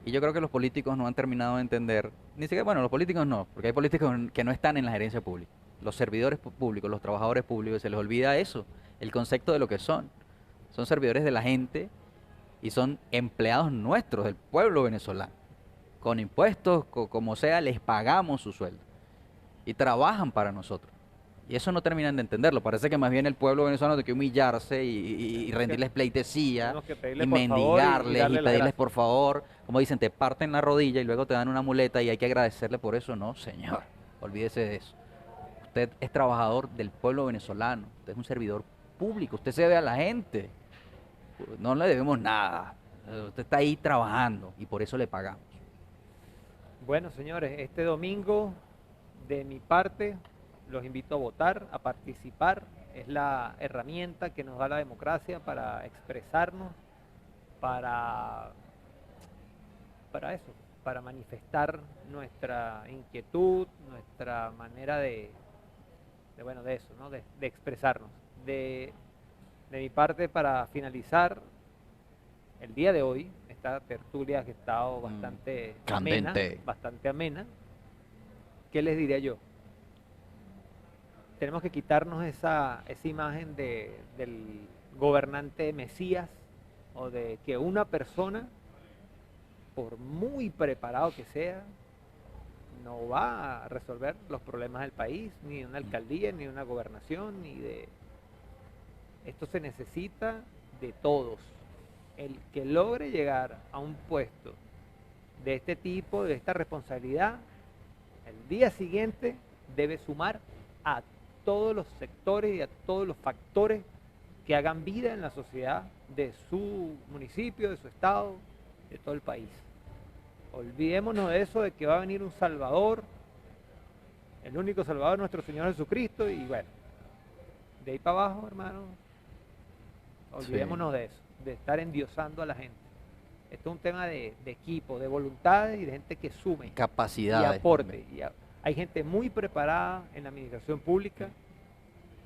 [SPEAKER 3] Y yo creo que los políticos no han terminado de entender, ni siquiera, bueno, los políticos no, porque hay políticos que no están en la gerencia pública. Los servidores públicos, los trabajadores públicos, se les olvida eso, el concepto de lo que son. Son servidores de la gente y son empleados nuestros, del pueblo venezolano. Con impuestos, como sea, les pagamos su sueldo. Y trabajan para nosotros. Y eso no terminan de entenderlo. Parece que más bien el pueblo venezolano tiene que humillarse y rendirles pleitesía
[SPEAKER 1] Tenemos que pedirle
[SPEAKER 3] y
[SPEAKER 1] por favor
[SPEAKER 3] mendigarles y
[SPEAKER 1] darle las
[SPEAKER 3] pedirles
[SPEAKER 1] gracias.
[SPEAKER 3] por favor. Como dicen, te parten la rodilla y luego te dan una muleta y hay que agradecerle por eso. No, señor, olvídese de eso. Usted es trabajador del pueblo venezolano. Usted es un servidor público. Usted se ve a la gente. No le debemos nada. Usted está ahí trabajando y por eso le pagamos.
[SPEAKER 1] Bueno, señores, este domingo, de mi parte, los invito a votar, a participar. Es la herramienta que nos da la democracia para expresarnos, para eso, para manifestar nuestra inquietud, nuestra manera bueno, de eso, ¿no? De expresarnos. De mi parte, para finalizar, el día de hoy, esta tertulia que ha estado
[SPEAKER 3] Candente.
[SPEAKER 1] bastante amena, ¿qué les diría yo? Tenemos que quitarnos esa imagen del gobernante mesías o de que una persona, por muy preparado que sea, no va a resolver los problemas del país, ni de una alcaldía, ni de una gobernación, ni de... Esto se necesita de todos. El que logre llegar a un puesto de este tipo, de esta responsabilidad, el día siguiente debe sumar a todos los sectores y a todos los factores que hagan vida en la sociedad de su municipio, de su estado, de todo el país. Olvidémonos de eso, de que va a venir un Salvador, el único Salvador, nuestro Señor Jesucristo, y bueno, de ahí para abajo, hermano, olvidémonos de eso, de estar endiosando a la gente. Esto es un tema de equipo, de voluntades y de gente que sume y
[SPEAKER 3] Capacidades.
[SPEAKER 1] aporte. Hay gente muy preparada en la administración pública,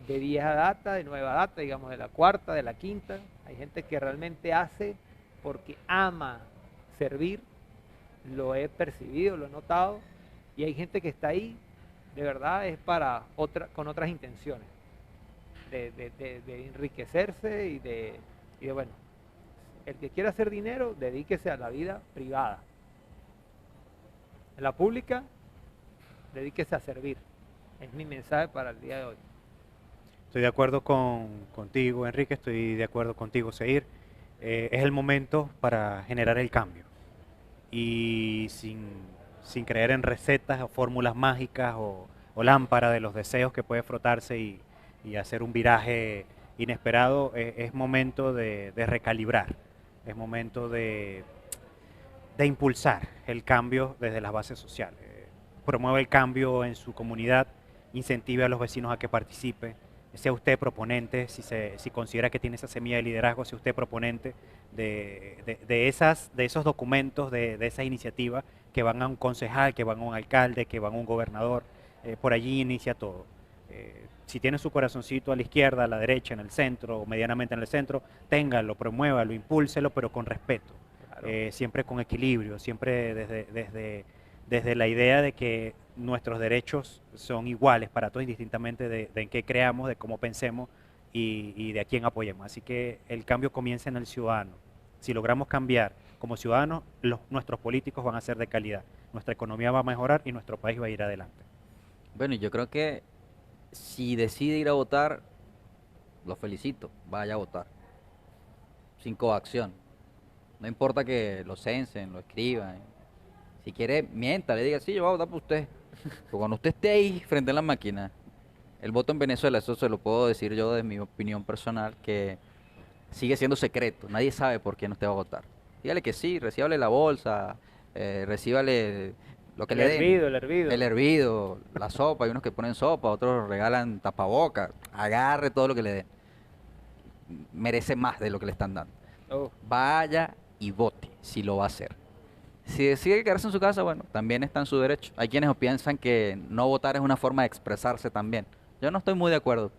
[SPEAKER 1] de vieja data, de nueva data, digamos de la cuarta, de la quinta. Hay gente que realmente hace porque ama servir, lo he percibido, lo he notado, y hay gente que está ahí, de verdad, es con otras intenciones, de enriquecerse y de, bueno, el que quiera hacer dinero, dedíquese a la vida privada. En la pública, dedíquese a servir. Es mi mensaje para el día de hoy.
[SPEAKER 2] Estoy de acuerdo contigo, Enrique, estoy de acuerdo contigo, Seir. Es el momento para generar el cambio. Y sin creer en recetas o fórmulas mágicas o lámparas de los deseos que puede frotarse y hacer un viraje inesperado, es momento de recalibrar, es momento de impulsar el cambio desde las bases sociales. Promueve el cambio en su comunidad, incentive a los vecinos a que participen, sea usted proponente, si considera que tiene esa semilla de liderazgo, sea usted proponente de esos documentos, de esa iniciativa que van a un concejal, que van a un alcalde, que van a un gobernador, por allí inicia todo. Si tiene su corazoncito a la izquierda, a la derecha, en el centro, o medianamente en el centro, téngalo, promuévalo, impúlselo, pero con respeto, claro. Siempre con equilibrio, siempre desde la idea de que nuestros derechos son iguales para todos, indistintamente de en qué creamos, de cómo pensemos y de a quién apoyemos. Así que el cambio comienza en el ciudadano. Si logramos cambiar como ciudadanos, nuestros políticos van a ser de calidad, nuestra economía va a mejorar y nuestro país va a ir adelante.
[SPEAKER 3] Bueno, yo creo que si decide ir a votar, lo felicito, vaya a votar, sin coacción. No importa que lo censen, lo escriban. Si quiere, mienta, le diga, sí, yo voy a votar por usted. Pero cuando usted esté ahí frente a la máquina, el voto en Venezuela, eso se lo puedo decir yo desde mi opinión personal, que sigue siendo secreto. Nadie sabe por quién usted va a votar. Dígale que sí, recíbale la bolsa, recíbale lo que
[SPEAKER 1] El
[SPEAKER 3] le den.
[SPEAKER 1] hervido, el hervido.
[SPEAKER 3] El hervido, la sopa, hay unos que ponen sopa, otros regalan tapabocas. Agarre todo lo que le den. Merece más de lo que le están dando.
[SPEAKER 1] Oh,
[SPEAKER 3] Vaya y vote si lo va a hacer. Si decide quedarse en su casa, bueno, también está en su derecho. Hay quienes piensan que no votar es una forma de expresarse también. Yo no estoy muy de acuerdo.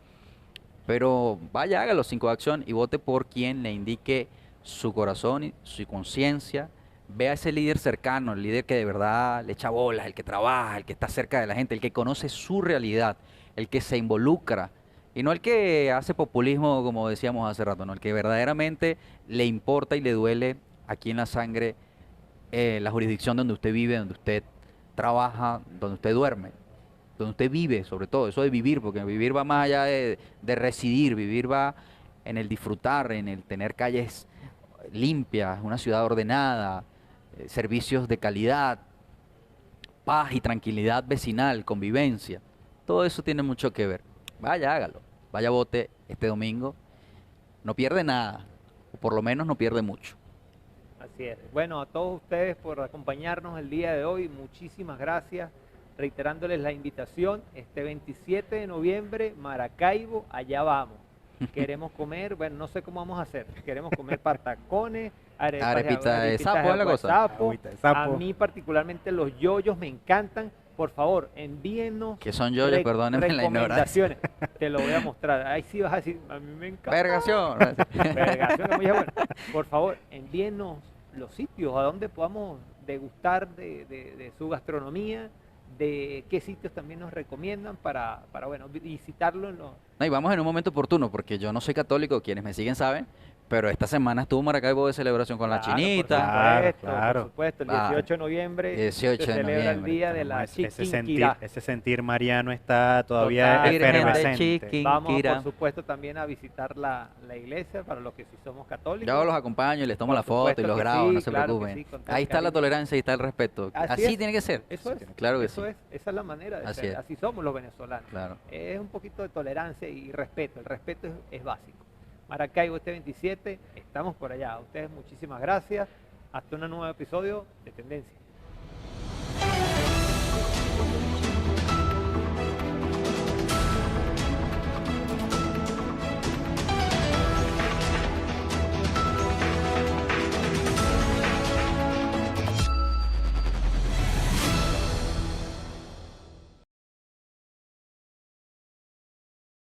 [SPEAKER 3] Pero vaya, hágalo sin coacción y vote por quien le indique su corazón y su conciencia. Vea a ese líder cercano, el líder que de verdad le echa bolas, el que trabaja, el que está cerca de la gente, el que conoce su realidad, el que se involucra. Y no el que hace populismo, como decíamos hace rato, no, el que verdaderamente le importa y le duele aquí en la sangre la jurisdicción donde usted vive, donde usted trabaja, donde usted duerme, donde usted vive, sobre todo, eso de vivir, porque vivir va más allá de residir, vivir va en el disfrutar, en el tener calles limpias, una ciudad ordenada, servicios de calidad, paz y tranquilidad vecinal, convivencia. Todo eso tiene mucho que ver. Vaya, hágalo. Vaya, vote este domingo. No pierde nada, o por lo menos no pierde mucho.
[SPEAKER 1] así es. Bueno, a todos ustedes por acompañarnos el día de hoy, muchísimas gracias. Reiterándoles la invitación, este 27 de noviembre, Maracaibo, allá vamos. Queremos comer, bueno, no sé cómo vamos a hacer. Queremos comer patacones,
[SPEAKER 3] Arepita de
[SPEAKER 1] arepitas
[SPEAKER 3] sapo, es la
[SPEAKER 1] agua de
[SPEAKER 3] cosa.
[SPEAKER 1] sapo.
[SPEAKER 2] Agüita de sapo.
[SPEAKER 1] A mí particularmente los yoyos me encantan. Por favor, envíennos
[SPEAKER 3] Que son yoyos, perdónenme la ignorancia.
[SPEAKER 1] recomendaciones. Te lo voy a mostrar. Ahí sí vas a decir, a mí me encanta.
[SPEAKER 3] Vergación.
[SPEAKER 1] Vergación, muy bueno. Por favor, envíennos los sitios a donde podamos degustar de su gastronomía, de qué sitios también nos recomiendan para bueno, visitarlo en los...
[SPEAKER 3] No, y vamos en un momento oportuno, porque yo no soy católico, quienes me siguen saben, pero esta semana estuvo Maracaibo de celebración con la
[SPEAKER 1] Claro,
[SPEAKER 3] chinita.
[SPEAKER 2] Claro,
[SPEAKER 1] por
[SPEAKER 2] claro.
[SPEAKER 1] supuesto, el
[SPEAKER 3] Claro.
[SPEAKER 1] 18 de noviembre
[SPEAKER 3] 18
[SPEAKER 1] se
[SPEAKER 3] de
[SPEAKER 1] celebra el
[SPEAKER 3] noviembre,
[SPEAKER 1] día de la
[SPEAKER 2] Ese sentir,
[SPEAKER 1] Chiquinquirá.
[SPEAKER 2] ese sentir mariano está todavía
[SPEAKER 1] Total.
[SPEAKER 3] Virgen de
[SPEAKER 2] efervescente.
[SPEAKER 3] Chiqui-
[SPEAKER 1] Vamos,
[SPEAKER 3] Quinquirá.
[SPEAKER 1] por supuesto, también a visitar la iglesia para los que sí somos católicos.
[SPEAKER 3] Yo los acompaño y les tomo
[SPEAKER 1] Por
[SPEAKER 3] la foto y
[SPEAKER 1] supuesto
[SPEAKER 3] los
[SPEAKER 1] que
[SPEAKER 3] grabo,
[SPEAKER 1] sí,
[SPEAKER 3] no se
[SPEAKER 1] claro que
[SPEAKER 3] preocupen.
[SPEAKER 1] sí, con todo
[SPEAKER 3] Ahí
[SPEAKER 1] el
[SPEAKER 3] está la
[SPEAKER 1] cariño.
[SPEAKER 3] tolerancia y está el respeto.
[SPEAKER 1] Así
[SPEAKER 3] Así
[SPEAKER 1] es.
[SPEAKER 3] tiene que ser.
[SPEAKER 1] Eso es,
[SPEAKER 3] Claro que
[SPEAKER 1] eso
[SPEAKER 3] sí.
[SPEAKER 1] es, esa es la manera de
[SPEAKER 3] Así
[SPEAKER 1] ser.
[SPEAKER 3] es.
[SPEAKER 1] Así somos los venezolanos.
[SPEAKER 3] Claro.
[SPEAKER 1] Es un poquito de tolerancia y respeto. El respeto es básico. Maracaibo este 27, estamos por allá. A ustedes muchísimas gracias. Hasta un nuevo episodio de Tendencia.